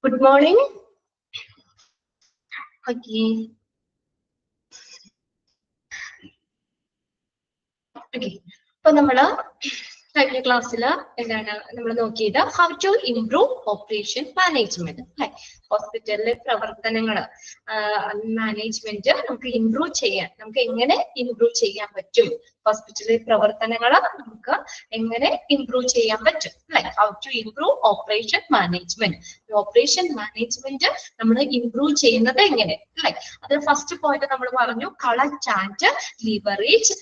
Good morning. Okay. Okay. അപ്പോൾ നമ്മൾ കഴിഞ്ഞ ക്ലാസ്സിൽ എന്താണ് നമ്മൾ നോക്കിയത് how to improve operation management അല്ലെ. ഹോസ്പിറ്റലിലെ പ്രവർത്തനങ്ങൾ മാനേജ്മെന്റ് നമുക്ക് ഇംപ്രൂവ് ചെയ്യാൻ നമുക്ക് എങ്ങനെ ഇംപ്രൂവ് ചെയ്യാൻ പറ്റും, ഹോസ്പിറ്റലിലെ പ്രവർത്തനങ്ങൾ നമുക്ക് എങ്ങനെ ഇംപ്രൂവ് ചെയ്യാൻ പറ്റും അല്ലെ. How to improve operation management. Operation management നമ്മൾ ഇംപ്രൂവ് ചെയ്യുന്നത് എങ്ങനെ അല്ലെ. അത് ഫസ്റ്റ് പോയിന്റ് നമ്മൾ പറഞ്ഞു, collect and leverage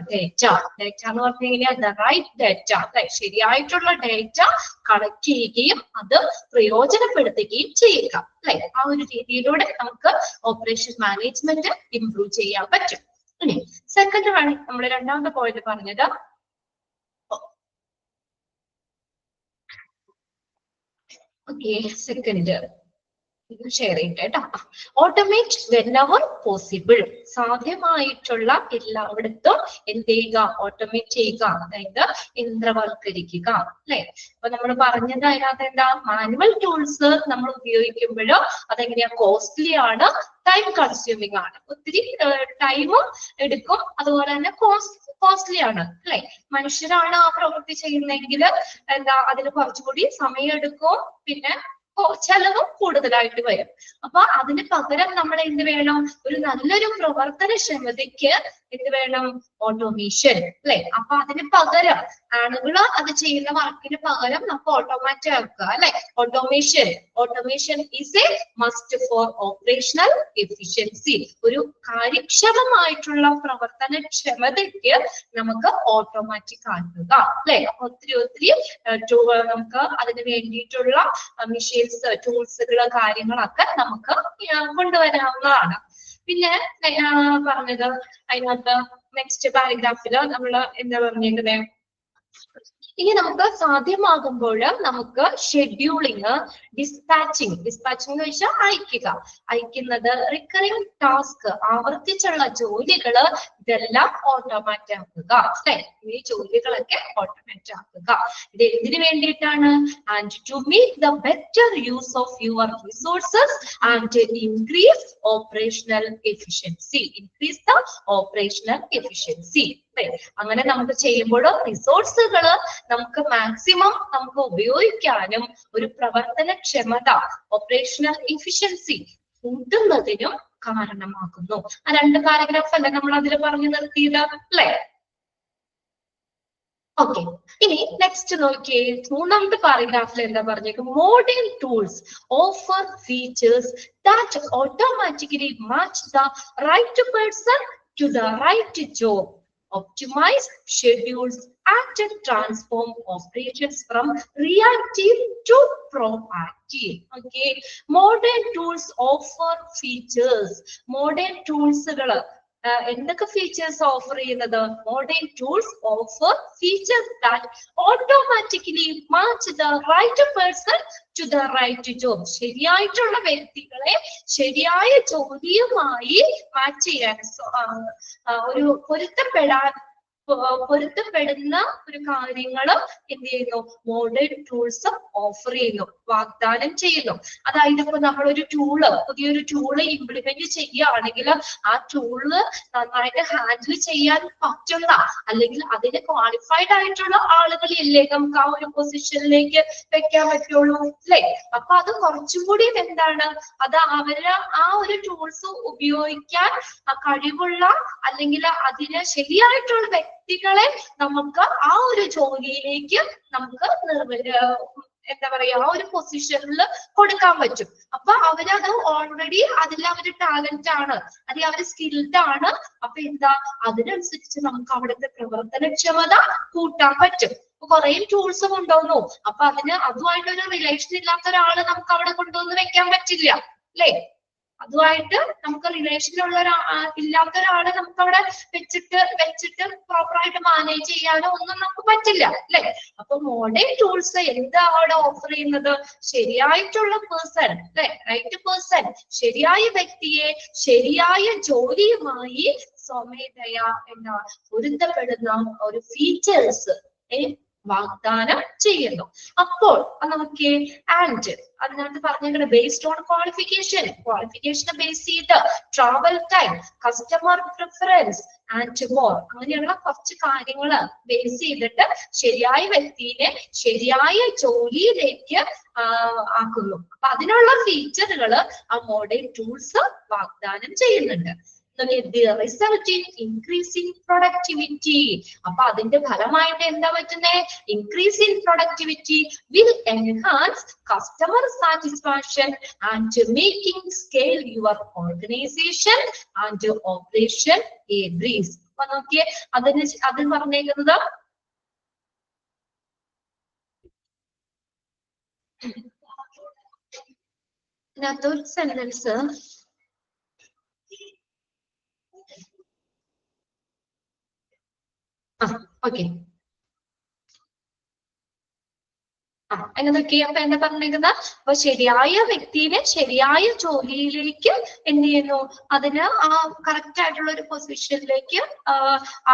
data. Data എന്ന് പറഞ്ഞു കഴിഞ്ഞാൽ ദ റൈറ്റ് ഡേറ്റ, ശരിയായിട്ടുള്ള ഡേറ്റ കളക്ട് ചെയ്യുകയും അത് പ്രയോജനപ്പെടുത്തുകയും ചെയ്യുക അല്ലെ. ആ ഒരു രീതിയിലൂടെ നമുക്ക് ഓപ്പറേഷൻ മാനേജ്മെന്റ് ഇംപ്രൂവ് ചെയ്യാൻ പറ്റും. ഇനി സെക്കൻഡ് നമ്മുടെ രണ്ടാമത്തെ പോയിന്റ് പറഞ്ഞത് സെക്കൻഡ് ഷെയർ ചെയ്യട്ടെ കേട്ടോ. Automate whenever possible. സാധ്യമായിട്ടുള്ള എല്ലായിടത്തും എന്ത് ചെയ്യുക, ഓട്ടോമേറ്റ് ചെയ്യുക, അതായത് യന്ത്രവൽക്കരിക്കുക അല്ലെ. അപ്പൊ നമ്മൾ പറഞ്ഞത് അതിനകത്ത് എന്താ, മാനുവൽ ടൂൾസ് നമ്മൾ ഉപയോഗിക്കുമ്പോഴോ അതെങ്ങനെയാ, കോസ്റ്റ്ലി ആണ്, ടൈം കൺസ്യൂമിങ് ആണ്, ഒത്തിരി ടൈം എടുക്കും, അതുപോലെ തന്നെ കോസ്റ്റ്ലി ആണ് അല്ലെ. മനുഷ്യരാണ് ആ പ്രവൃത്തി ചെയ്യുന്നതെങ്കിൽ എന്താ അതിന് കുറച്ചുകൂടി സമയം എടുക്കും, പിന്നെ ചെലവും കൂടുതലായിട്ട് വരും. അപ്പൊ അതിന് പകരം നമ്മൾ എന്ത് വേണം, ഒരു നല്ലൊരു പ്രവർത്തനക്ഷമതയ്ക്ക് എന്ത് വേണം, ഓട്ടോമേഷൻ അല്ലെ. അപ്പൊ അതിന് പകരം ആളുകൾ അത് ചെയ്യുന്ന വർക്കിന് പകരം നമുക്ക് ഓട്ടോമാറ്റ് ആക്കുക അല്ലെ. Automation is A must four operational efficiency. ഒരു കാര്യക്ഷമമായിട്ടുള്ള പ്രവർത്തനക്ഷമതയ്ക്ക് നമുക്ക് ഓട്ടോമാറ്റിക് ആക്കുക അല്ലെ. ഒത്തിരി നമുക്ക് അതിന് വേണ്ടിയിട്ടുള്ള മെഷീൻസ്, ടൂൾസുകൾ, കാര്യങ്ങളൊക്കെ നമുക്ക് കൊണ്ടുവരാവുന്നതാണ്. പിന്നെ പറഞ്ഞത് അതിനകത്ത് നെക്സ്റ്റ് പാരഗ്രാഫില് നമ്മൾ എന്താ പറഞ്ഞിരുന്നത്, ഇനി നമുക്ക് സാധ്യമാകുമ്പോൾ നമുക്ക് ഷെഡ്യൂളിങ്, ഡിസ്പാച്ചിങ് എന്ന് വെച്ചാൽ അയക്കുന്നത്, റിക്കറിംഗ് ടാസ്ക്, ആവർത്തിച്ചുള്ള ജോലികള്, ഇതെല്ലാം ഓട്ടോമാറ്റ് ആക്കുക അല്ലെ. ഈ ജോലികളൊക്കെ ഓട്ടോമാറ്റ് ആക്കുക. ഇത് എന്തിനു വേണ്ടിയിട്ടാണ്, and to make the better use of your resources and increase operational efficiency. അങ്ങനെ നമുക്ക് ചെയ്യുമ്പോൾ റിസോഴ്സുകൾ നമുക്ക് മാക്സിമം നമുക്ക് ഉപയോഗിക്കാനും ഒരു പ്രവർത്തനക്ഷമത, ഓപ്പറേഷണൽ എഫിഷ്യൻസി കൂട്ടുന്നതിനും കാരണമാകുന്നു. ആ രണ്ട് പാരഗ്രാഫ് അല്ലേ നമ്മൾ അതിൽ പറഞ്ഞു നിർത്തിയത് അല്ലേ. ഓക്കെ, ഇനി നെക്സ്റ്റ് നോക്കിയേ, മൂന്നാമത്തെ പാരഗ്രാഫിൽ എന്താ പറഞ്ഞേക്കും, modern tools offer features that automatically match the right person to the right job, optimize schedules and transform operations from reactive to proactive. Okay, modern tools offer features. Modern tools എന്തൊക്കെ features offer ചെയ്യുന്നത്, modern tools offer features that automatically match the right person to the right job. ശരിയായിട്ടുള്ള വ്യക്തികളെ ശരിയായ ജോലിയുമായി match ചെയ്യാൻ, ഒരു പൊരുത്തപ്പെടുന്ന ഒരു കാര്യങ്ങളും എന്ത് ചെയ്യുന്നു, മോഡേൺ ടൂൾസ് ഓഫർ ചെയ്യുന്നു, വാഗ്ദാനം ചെയ്യുന്നു. അതായത് ഇപ്പൊ നമ്മളൊരു പുതിയൊരു ടൂള് ഇംപ്ലിമെന്റ് ചെയ്യുകയാണെങ്കിൽ ആ ടൂള് നന്നായിട്ട് ഹാൻഡിൽ ചെയ്യാൻ പറ്റുന്ന, അല്ലെങ്കിൽ അതിന് ക്വാളിഫൈഡ് ആയിട്ടുള്ള ആളുകളില്ലേ നമുക്ക് ആ ഒരു പൊസിഷനിലേക്ക് വെക്കാൻ പറ്റുള്ളൂ അല്ലെ. അപ്പൊ അത് കുറച്ചും കൂടി എന്താണ്, അത് അവര് ആ ഒരു ടൂൾസ് ഉപയോഗിക്കാൻ കഴിവുള്ള, അല്ലെങ്കിൽ അതിന് ശരിയായിട്ടുള്ള വ്യക്തികളെ നമുക്ക് ആ ഒരു ജോലിയിലേക്ക് നമുക്ക് എന്താ പറയാ, ആ ഒരു പൊസിഷനിൽ കൊടുക്കാൻ പറ്റും. അപ്പൊ അവരത് ഓൾറെഡി അതിൽ അവര് ടാലന്റ് ആണ്, അതിൽ അവര് സ്കിൽഡ് ആണ്. അപ്പൊ എന്താ, അതിനനുസരിച്ച് നമുക്ക് അവിടുത്തെ പ്രവർത്തനക്ഷമത കൂട്ടാൻ പറ്റും. കുറെ ടൂൾസ് കൊണ്ടുവന്നു, അപ്പൊ അതുമായിട്ടൊരു റിലേഷൻ ഇല്ലാത്ത ഒരാള് നമുക്ക് അവിടെ കൊണ്ടുവന്ന് വെക്കാൻ പറ്റില്ല അല്ലെ. അതുമായിട്ട് നമുക്ക് റിലേഷനുള്ള ഇല്ലാത്ത ഒരാളെ നമുക്ക് അവിടെ വെച്ചിട്ട് പ്രോപ്പറായിട്ട് മാനേജ് ചെയ്യാനോ ഒന്നും നമുക്ക് പറ്റില്ല അല്ലെ. അപ്പൊ മോഡേൺ ടൂൾസ് എന്താ അവിടെ ഓഫർ ചെയ്യുന്നത്, ശരിയായിട്ടുള്ള പേഴ്സൺ അല്ലെ, റൈറ്റ് പേഴ്സൺ, ശരിയായ വ്യക്തിയെ ശരിയായ ജോലിയുമായി സ്വമേധയാ എന്താ പൊരുത്തപ്പെടുന്ന ഒരു ഫീച്ചേഴ്സ് വാഗ്ദാനം ചെയ്യുന്നു. അപ്പോൾ നമുക്ക് ആൻഡ് അതിനകത്ത് പറഞ്ഞേക്കുന്നത് ബേസ്ഡ് ഓൺ ക്വാളിഫിക്കേഷനെ ബേസ് ചെയ്ത് travel time, customer preference and more, അങ്ങനെയുള്ള കുറച്ച് കാര്യങ്ങൾ ബേസ് ചെയ്തിട്ട് ശരിയായ വ്യക്തിയെ ശരിയായ ജോലിയിലേക്ക് ആക്കുന്നു. അപ്പൊ അതിനുള്ള ഫീച്ചറുകൾ ആ മോഡേൺ ടൂൾസ് വാഗ്ദാനം ചെയ്യുന്നുണ്ട്. Result in increasing productivity. അപ്പൊ അതിന്റെ ഫലമായിട്ട് എന്താ പറ്റുന്നേ? Increase in productivity will enhance customer satisfaction and making scale your organisation and operation a breeze. അപ്പൊ നോക്കിയേ, അതിൽ പറഞ്ഞേക്കുന്നത് ഇതിനകത്തൊരു സെന്റൻസ് ഓക്കെ എന്നതൊക്കെ അപ്പൊ എന്താ പറഞ്ഞേക്കുന്നത്? അപ്പൊ ശരിയായ വ്യക്തിയെ ശരിയായ ജോലിയിലേക്ക് എന്ത് ചെയ്യുന്നു? അതിന് ആ കറക്റ്റ് ആയിട്ടുള്ള ഒരു പൊസിഷനിലേക്ക്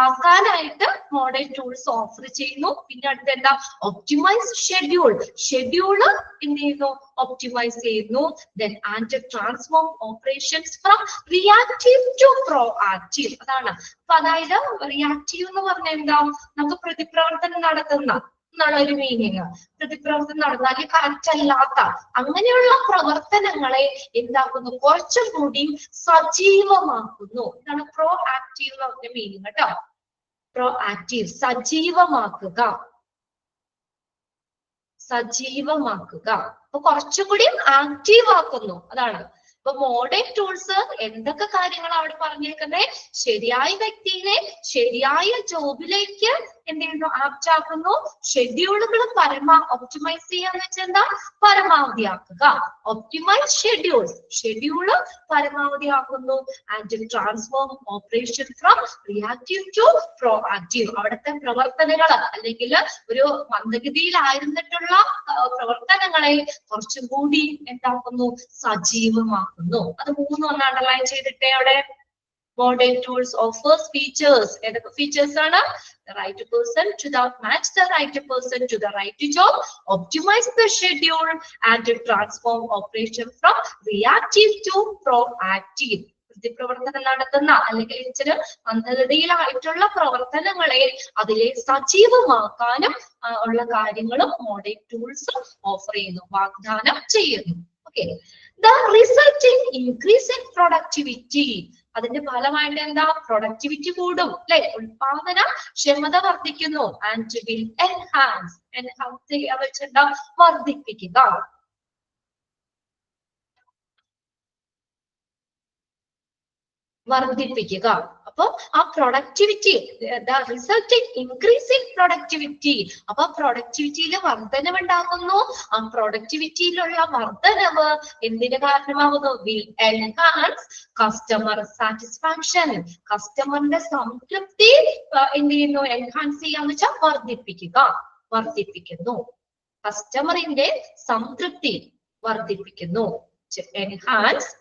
ആക്കാനായിട്ട് മോഡേൺ ടൂൾസ് ഓഫർ ചെയ്യുന്നു. പിന്നെ അടുത്ത എന്താ? ഒപ്റ്റിമൈസ് ഷെഡ്യൂള് എന്ത് ചെയ്യുന്നു? ഒപ്റ്റിമൈസ് ചെയ്യുന്നു. Then and transform operations from reactive to proactive. അതാണ്. അപ്പൊ അതായത് റിയാക്റ്റീവ് എന്ന് പറഞ്ഞാൽ എന്താ? നമുക്ക് പ്രതിപ്രവർത്തനം നടത്തുന്ന എന്നുള്ള ഒരു മീനിങ്. പ്രതിപ്രവർത്തനം നടന്നാൽ കറക്റ്റ് അല്ലാത്ത അങ്ങനെയുള്ള പ്രവർത്തനങ്ങളെ എന്താക്കുന്നു? കുറച്ചും കൂടി സജീവമാക്കുന്നു. ഇതാണ് പ്രോ ആക്റ്റീവ് എന്ന് പറഞ്ഞ മീനിങ് കേട്ടോ. പ്രോ ആക്റ്റീവ് സജീവമാക്കുക. അപ്പൊ കുറച്ചുകൂടി ആക്റ്റീവ് ആക്കുന്നു. അതാണ്. അപ്പൊ മോഡേൺ ടൂൾസ് എന്തൊക്കെ കാര്യങ്ങളാണ് അവിടെ പറഞ്ഞേക്കുന്നത്? ശരിയായ വ്യക്തിയെ ശരിയായ ജോബിലേക്ക് എന്ത് ചെയ്യുന്നു? ആപ്റ്റ് ആക്കുന്നു. ഷെഡ്യൂളുകൾ ഒപ്റ്റിമൈസ് ചെയ്യാന്ന് വെച്ചാൽ എന്താ? പരമാവധിയാക്കുക. ഒപ്റ്റിമൈസ് ഷെഡ്യൂള് പരമാവധിയാക്കുന്നു. And transform operation from reactive to proactive. അവിടുത്തെ പ്രവർത്തനങ്ങൾ അല്ലെങ്കിൽ ഒരു മന്ദഗതിയിലായിരുന്നിട്ടുള്ള പ്രവർത്തനങ്ങളെ കുറച്ചും കൂടി എന്താക്കുന്നു? സജീവമാക്കുന്നു. അത് മൂന്നും ഒന്ന് അണ്ടർലൈൻ ചെയ്തിട്ടേ അവിടെ. Modern tools offers features. ഏതൊക്കെ ഫീച്ചേഴ്സ് ആണ്? The right person to match the right person to the right job, optimize the schedule and transform operation from reactive to proactive. പ്രതിപ്രവർത്തനം നടത്തുന്ന അല്ലെങ്കിൽ ഇച്ചിരി മന്ദഗതിയിലായിട്ടുള്ള പ്രവർത്തനങ്ങളെ അതിലെ സജീവമാക്കാനും ഉള്ള കാര്യങ്ങളും മോഡേൺ ടൂൾസ് ഓഫർ ചെയ്യുന്നു, വാഗ്ദാനം ചെയ്യുന്നു. Okay. The result in increase in productivity. അതിന്റെ ഫലമായിട്ട് എന്താ? പ്രൊഡക്ടിവിറ്റി കൂടും അല്ലെ? ഉൽപാദന ക്ഷമത വർദ്ധിക്കുന്നു. ആൻഡ് വിൽ എൻഹാൻസ് ചെയ്യാൻ വെച്ചെന്താ? വർദ്ധിപ്പിക്കുക. അപ്പൊ ആ productivity, result increase in productivity. അപ്പൊ പ്രൊഡക്ടിവിറ്റിയിൽ വർധനവുണ്ടാകുന്നു. ആ പ്രൊഡക്ടിവിറ്റിയിലുള്ള വർധനവ് എന്തിന് കാരണമാകുന്നു? Will enhance customer satisfaction. കസ്റ്റമറിന്റെ സംതൃപ്തി എന്ത് ചെയ്യുന്നു? എൻഹാൻസ് ചെയ്യാന്ന് വെച്ചാൽ വർദ്ധിപ്പിക്കുന്നു. കസ്റ്റമറിന്റെ സംതൃപ്തി വർദ്ധിപ്പിക്കുന്നു. Enhance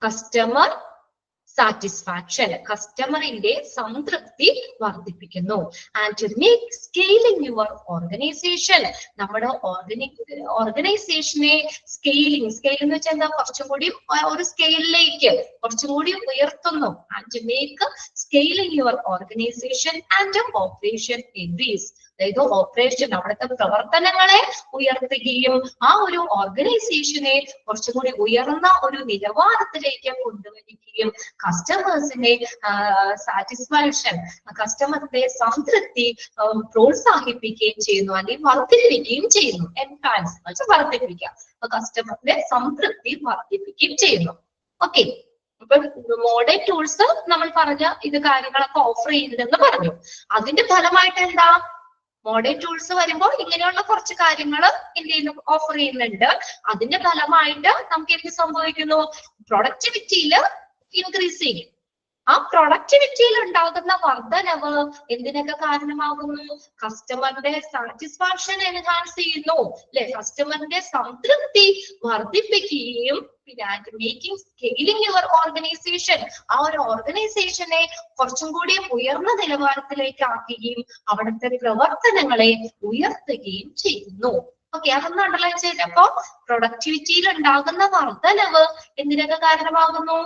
customer satisfaction. കസ്റ്റമറിന്റെ സംതൃപ്തി വർദ്ധിപ്പിക്കുന്നു. And make scaling your organisation. നമ്മുടെ ഓർഗനൈസേഷനെ സ്കെയിൽ എന്ന് വെച്ചാൽ എന്താ? കുറച്ചും കൂടി ഒരു സ്കെയിലിലേക്ക് കുറച്ചും കൂടി ഉയർത്തുന്നു. And make scaling your organisation and operation increase. അതായത് ഓപ്പറേഷൻ അവിടുത്തെ പ്രവർത്തനങ്ങളെ ഉയർത്തുകയും ആ ഒരു ഓർഗനൈസേഷനെ കുറച്ചും കൂടി ഉയർന്ന ഒരു നിലവാരത്തിലേക്ക് കൊണ്ടുവരികയും കസ്റ്റമേഴ്സിന്റെ സാറ്റിസ്ഫാക്ഷൻ, കസ്റ്റമറിന്റെ സംതൃപ്തി പ്രോത്സാഹിപ്പിക്കുകയും ചെയ്യുന്നു, അല്ലെങ്കിൽ വർദ്ധിപ്പിക്കുകയും ചെയ്യുന്നു. എൻഹാൻസ് എന്ന് വെച്ചാൽ വർദ്ധിപ്പിക്കുക. അപ്പൊ കസ്റ്റമറിന്റെ സംതൃപ്തി വർദ്ധിപ്പിക്കുകയും ചെയ്യുന്നു. ഓക്കെ. അപ്പൊ മോഡേൺ ടൂൾസ് നമ്മൾ പറഞ്ഞ ഇത് കാര്യങ്ങളൊക്കെ ഓഫർ ചെയ്യുന്നുണ്ടെന്ന് പറഞ്ഞു. അതിന്റെ ഫലമായിട്ട് എന്താ? മോഡേൺ ടൂൾസ് വരുമ്പോൾ ഇങ്ങനെയുള്ള കുറച്ച് കാര്യങ്ങൾ എന്ത് ചെയ്യുന്നു? ഓഫർ ചെയ്യുന്നുണ്ട്. അതിന്റെ ഫലമായിട്ട് നമുക്ക് എന്ത് സംഭവിക്കുന്നു? പ്രൊഡക്ടിവിറ്റിയിൽ ഇൻക്രീസ് ചെയ്യും. ആ പ്രൊഡക്ടിവിറ്റിയിൽ ഉണ്ടാകുന്ന വർധനവ് എന്തിനൊക്കെ കാരണമാകുന്നു? കസ്റ്റമറിന്റെ സാറ്റിസ്ഫാക്ഷൻ എൻഹാൻസ് ചെയ്യുന്നു അല്ലെ? കസ്റ്റമറിന്റെ സംതൃപ്തി വർദ്ധിപ്പിക്കുകയും and making scaling your organization. ആ ഒരു ഓർഗനൈസേഷനെ കുറച്ചും കൂടി ഉയർന്ന നിലവാരത്തിലേക്ക് ആക്കുകയും അവിടുത്തെ പ്രവർത്തനങ്ങളെ ഉയർത്തുകയും ചെയ്യുന്നു. ഓക്കെ, അതൊന്ന് അണ്ടർലൈൻ ചെയ്തപ്പോ പ്രൊഡക്ടിവിറ്റിയിൽ ഉണ്ടാകുന്ന വർധനവ് എന്തിനൊക്കെ കാരണമാകുന്നു?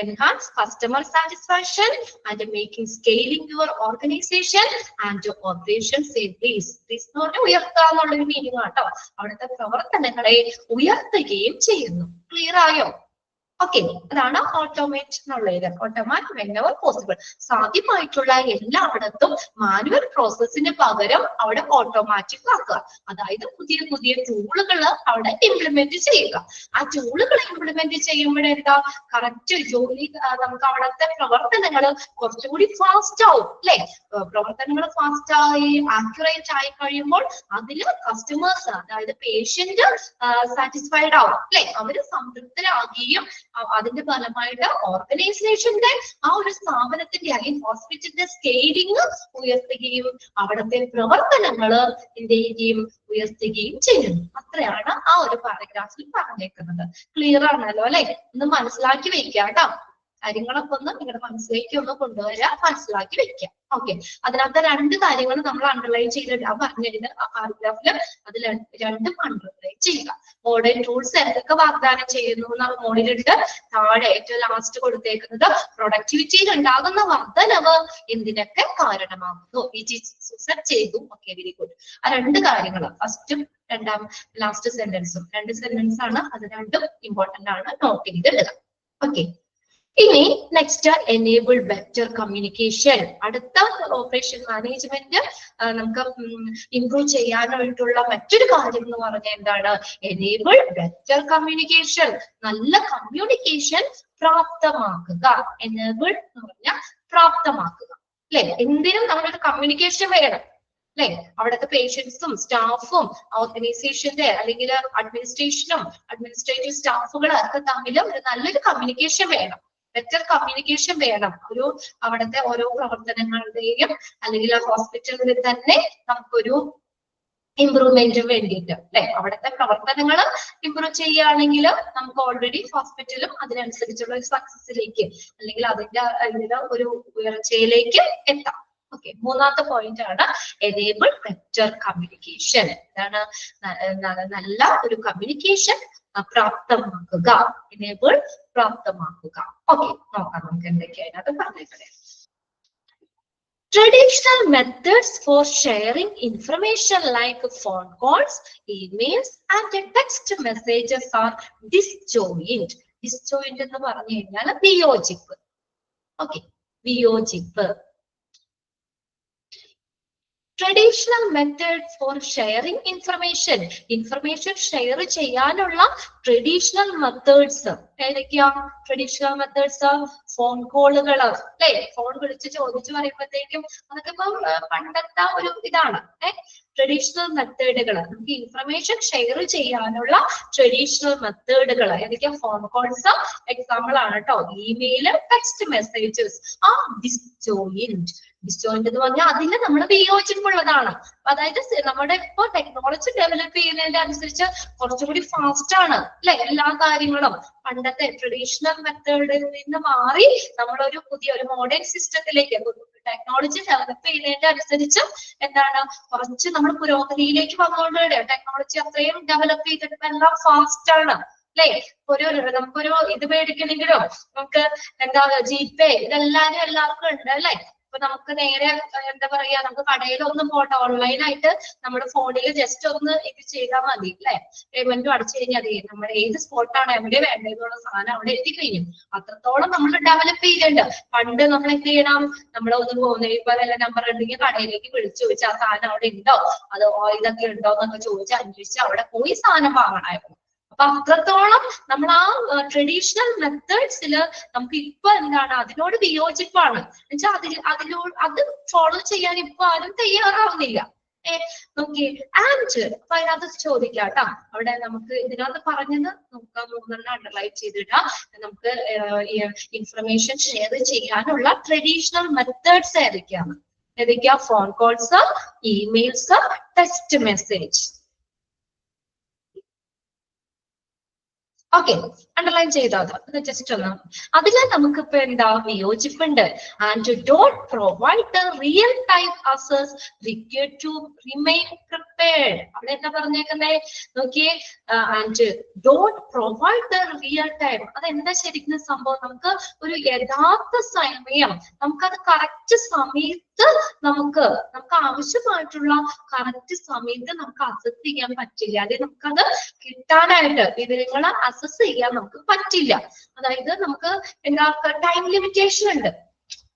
Enhance customer satisfaction and making scaling your organization and operations increase. This എന്ന് പറഞ്ഞാൽ ഉയർത്തുക എന്നുള്ളൊരു മീനിങ് ആട്ടോ. അവിടുത്തെ പ്രവർത്തനങ്ങളെ ഉയർത്തുകയും ചെയ്യുന്നു. ക്ലിയർ ആയോ? ഓക്കെ, അതാണ് ഓട്ടോമേറ്റ് എന്നുള്ളത്. ഓട്ടോമാറ്റ് whenever possible. സാധ്യമായിട്ടുള്ള എല്ലായിടത്തും മാനുവൽ പ്രോസസ്സിന് പകരം അവിടെ ഓട്ടോമാറ്റിക് ആക്കുക. അതായത് പുതിയ പുതിയ ടൂളുകൾ അവിടെ ഇംപ്ലിമെന്റ് ചെയ്യുക. ആ ടൂളുകൾ ഇംപ്ലിമെന്റ് ചെയ്യുമ്പോഴെന്താ കറക്റ്റ് ജോലി നമുക്ക് അവിടുത്തെ പ്രവർത്തനങ്ങൾ കുറച്ചുകൂടി ഫാസ്റ്റ് ആവും അല്ലെ? പ്രവർത്തനങ്ങൾ ഫാസ്റ്റ് ആയി ആക്യുറേറ്റ് ആയി കഴിയുമ്പോൾ അതില് കസ്റ്റമേഴ്സ് അതായത് പേഷ്യന്റ് സാറ്റിസ്ഫൈഡ് ആവും അല്ലെ? അവര് സംതൃപ്തരാകുകയും അതിന്റെ ഫലമായിട്ട് ഓർഗനൈസേഷന്റെ ആ ഒരു സ്ഥാപനത്തിന്റെ അല്ലെങ്കിൽ ഹോസ്പിറ്റലിന്റെ സ്കെയിലിംഗ് ഉയർത്തുകയും അവിടുത്തെ പ്രവർത്തനങ്ങൾ എന്ത് ചെയ്യുകയും ഉയർത്തുകയും ചെയ്യുന്നു. അത്രയാണ് ആ ഒരു പാരഗ്രാഫിൽ പറഞ്ഞേക്കുന്നത്. ക്ലിയർ ആണല്ലോ അല്ലെ? ഒന്ന് മനസ്സിലാക്കി വെക്കുക കേട്ടോ. കാര്യങ്ങളൊക്കെ ഒന്ന് നിങ്ങളുടെ മനസ്സിലേക്ക് ഒന്ന് കൊണ്ടുവരാ, മനസ്സിലാക്കി വെക്കാം. ഓക്കെ, അതിനകത്ത് രണ്ട് കാര്യങ്ങൾ നമ്മൾ അണ്ടർലൈൻ ചെയ്തിട്ട് ആ പറഞ്ഞിരുന്ന ആ പാരഗ്രാഫില് അതിൽ രണ്ടും അണ്ടർലൈൻ ചെയ്യുക. മോഡേൺ ടൂൾസ് എന്തൊക്കെ വാഗ്ദാനം ചെയ്യുന്നു എന്നാണ് മോഡിലിട്ട് താഴെ ഏറ്റവും ലാസ്റ്റ് കൊടുത്തേക്കുന്നത്. പ്രൊഡക്ടിവിറ്റിയിൽ ഉണ്ടാകുന്ന വർധനവ് എന്തിനൊക്കെ കാരണമാകുന്നു. ചെയ്തു. Okay, very good. ആ രണ്ട് കാര്യങ്ങൾ ഫസ്റ്റും ലാസ്റ്റ് സെന്റൻസും രണ്ട് സെന്റൻസ് ആണ്. അത് രണ്ടും ഇമ്പോർട്ടന്റ് ആണ്, നോട്ട് ചെയ്തിടുക. ഓക്കെ, ഇനി നെക്സ്റ്റ് എനേബിൾ ബെറ്റർ കമ്മ്യൂണിക്കേഷൻ. അടുത്ത ഓപ്പറേഷൻ മാനേജ്മെന്റ് നമുക്ക് ഇംപ്രൂവ് ചെയ്യാനായിട്ടുള്ള മറ്റൊരു കാര്യം എന്ന് പറഞ്ഞാൽ എന്താണ്? Enable better communication. നല്ല കമ്മ്യൂണിക്കേഷൻ പ്രാപ്തമാക്കുക. എനേബിൾ എന്ന് പറഞ്ഞാൽ പ്രാപ്തമാക്കുക അല്ലെ? എന്തിനും നമ്മളൊരു കമ്മ്യൂണിക്കേഷൻ വേണം അല്ലെ? അവിടുത്തെ പേഷ്യൻസും സ്റ്റാഫും ഓർഗനൈസേഷന്റെ അല്ലെങ്കിൽ അഡ്മിനിസ്ട്രേഷനും അഡ്മിനിസ്ട്രേറ്റീവ് സ്റ്റാഫുകളും ഒക്കെ തമ്മിൽ ഒരു നല്ലൊരു കമ്മ്യൂണിക്കേഷൻ വേണം. ബെറ്റർ കമ്മ്യൂണിക്കേഷൻ വേണം. ഒരു അവിടുത്തെ ഓരോ പ്രവർത്തനങ്ങളുടെയും അല്ലെങ്കിൽ ആ ഹോസ്പിറ്റലിൽ തന്നെ നമുക്കൊരു ഇംപ്രൂവ്മെന്റിന് വേണ്ടിയിട്ട് അല്ലെ? അവിടുത്തെ പ്രവർത്തനങ്ങൾ ഇംപ്രൂവ് ചെയ്യുകയാണെങ്കിൽ നമുക്ക് ഓൾറെഡി ഹോസ്പിറ്റലും അതിനനുസരിച്ചുള്ള ഒരു സക്സസിലേക്ക് അല്ലെങ്കിൽ അതിന്റെ ഒരു ഉയർച്ചയിലേക്ക് എത്താം. ഓക്കെ, മൂന്നാമത്തെ പോയിന്റ് ആണ് എനേബിൾ ബെറ്റർ കമ്മ്യൂണിക്കേഷൻ. ഇതാണ് നല്ല ഒരു കമ്മ്യൂണിക്കേഷൻ പ്രാപ്തമാക്കുക. എനേബിൾ പ്രാപ്തമാക്കുക. ഓക്കെ, നോക്കാം നമുക്ക് എന്തൊക്കെയാണ് അത് പറഞ്ഞേക്കണേ. Traditional methods for sharing information like phone calls, emails, and text messages are disjoint. Disjoint എന്ന് പറഞ്ഞു കഴിഞ്ഞാൽ വിയോജിപ്പ്. ഓക്കെ, വിയോജിപ്പ്. Traditional method for sharing information. Information share ചെയ്യാനുള്ള ട്രഡീഷണൽ മെത്തേഡ്സ് ഏതൊക്കെയാ? ട്രഡീഷണൽ മെത്തേഡ്സ് ഫോൺ കോളുകൾ അല്ലെ? ഫോൺ വിളിച്ച് ചോദിച്ചു പറയുമ്പോഴത്തേക്കും അതൊക്കെ ഇപ്പൊ പണ്ടത്തെ ഒരു ഇതാണ്. ട്രഡീഷണൽ മെത്തേഡുകൾ നമുക്ക് ഇൻഫർമേഷൻ ഷെയർ ചെയ്യാനുള്ള ട്രഡീഷണൽ മെത്തേഡുകൾ ഏതൊക്കെയാ? ഫോൺ കോൾസ് എക്സാമ്പിൾ ആണ് കേട്ടോ. ഇമെയിൽ, ടെക്സ്റ്റ് മെസ്സേജസ് ആ ഡിസ്ജോയിന്റ്. ഡിസ്ജോയിന്റ് എന്ന് പറഞ്ഞാൽ അതിൽ നമ്മൾ വിയോജിപ്പുള്ളതാണ്. അതായത് നമ്മുടെ ഇപ്പൊ ടെക്നോളജി ഡെവലപ്പ് ചെയ്യുന്നതിന്റെ അനുസരിച്ച് കുറച്ചുകൂടി ഫാസ്റ്റ് ആണ് അല്ലെ? എല്ലാ കാര്യങ്ങളും പണ്ടത്തെ ട്രഡീഷണൽ മെത്തേഡിൽ നിന്ന് മാറി നമ്മളൊരു പുതിയ ഒരു മോഡേൺ സിസ്റ്റത്തിലേക്ക് ടെക്നോളജി ഡെവലപ്പ് ചെയ്യുന്നതിന്റെ അനുസരിച്ച് എന്താണ് കുറച്ച് നമ്മൾ പുരോഗതിയിലേക്ക് വന്നുകൊണ്ട് ടെക്നോളജി അത്രയും ഡെവലപ്പ് ചെയ്തിട്ട് എല്ലാം ഫാസ്റ്റ് ആണ് അല്ലെ? നമുക്കൊരു ഇത് മേടിക്കണമെങ്കിലോ നമുക്ക് എന്താ ജിപേ എല്ലാവർക്കും ഉണ്ട് അല്ലെ? അപ്പൊ നമുക്ക് നേരെ എന്താ പറയാ, നമുക്ക് കടയിലൊന്നും പോട്ടെ, ഓൺലൈനായിട്ട് നമ്മുടെ ഫോണിൽ ജസ്റ്റ് ഒന്ന് ഇത് ചെയ്താൽ മതി അല്ലെ? പേയ്മെന്റും അടച്ചു കഴിഞ്ഞാൽ മതി. നമ്മുടെ ഏത് സ്പോട്ടാണ് എവിടെ വേണ്ടതെന്നുള്ള സാധനം അവിടെ എത്തിക്കഴിഞ്ഞു. അത്രത്തോളം നമ്മൾ ഡെവലപ്പ് ചെയ്തിട്ടുണ്ട്. പണ്ട് നമ്മൾ എന്ത് ചെയ്യണം? നമ്മളൊന്ന് പോകുന്ന ഇപ്പൊ വല്ല നമ്പർ ഉണ്ടെങ്കിൽ കടയിലേക്ക് വിളിച്ചു ചോദിച്ചാൽ ആ സാധനം അവിടെ ഉണ്ടോ, അത് ഇതൊക്കെ ഉണ്ടോ എന്നൊക്കെ ചോദിച്ച് അന്വേഷിച്ച് അവിടെ പോയി സാധനം വാങ്ങണമായിരുന്നു. അപ്പൊ അത്രത്തോളം നമ്മൾ ആ ട്രഡീഷണൽ മെത്തേഡ്സിൽ നമുക്ക് ഇപ്പൊ എന്താണ് അതിനോട് വിയോജിപ്പാണ്. എന്നുവെച്ചാൽ അത് ഫോളോ ചെയ്യാൻ ഇപ്പൊ ആരും തയ്യാറാവുന്നില്ല. നോക്കിയേ ആൻഡ് അപ്പൊ അതിനകത്ത് ചോദിക്കാം കേട്ടോ. അവിടെ നമുക്ക് ഇതിനകത്ത് പറഞ്ഞത് നമുക്ക് മൂന്നെണ്ണം അണ്ടർലൈൻ ചെയ്തിടാം. നമുക്ക് ഇൻഫർമേഷൻ ഷെയർ ചെയ്യാനുള്ള ട്രഡീഷണൽ മെത്തേഡ്സ് ഏതൊക്കെയാ? Phone calls, emails, text message. Okay, underline ചെയ്തോ അത് ജസ്റ്റ് ഒന്ന്. അതിൽ നമുക്കിപ്പോ എന്താ വിയോജിപ്പുണ്ട്. And don't provide the real time access required to remain prepared. അവിടെ എന്താ പറഞ്ഞേക്കുന്നേ നോക്കിയേ, and don't provide the real time. അതെന്താ ശരിക്കും സംഭവം? നമുക്ക് ഒരു യഥാർത്ഥ സമയം, നമുക്കത് കറക്റ്റ് സമയത്ത് നമുക്ക് ആവശ്യമായിട്ടുള്ള കറക്റ്റ് സമയത്ത് നമുക്ക് അസസ് ചെയ്യാൻ പറ്റില്ല. അല്ലെങ്കിൽ നമുക്കത് കിട്ടാനായിട്ട് വിവരങ്ങൾ അസസ് ചെയ്യാൻ നമുക്ക് പറ്റില്ല. അതായത് നമുക്ക് എന്താ ടൈം ലിമിറ്റേഷൻ ഉണ്ട്.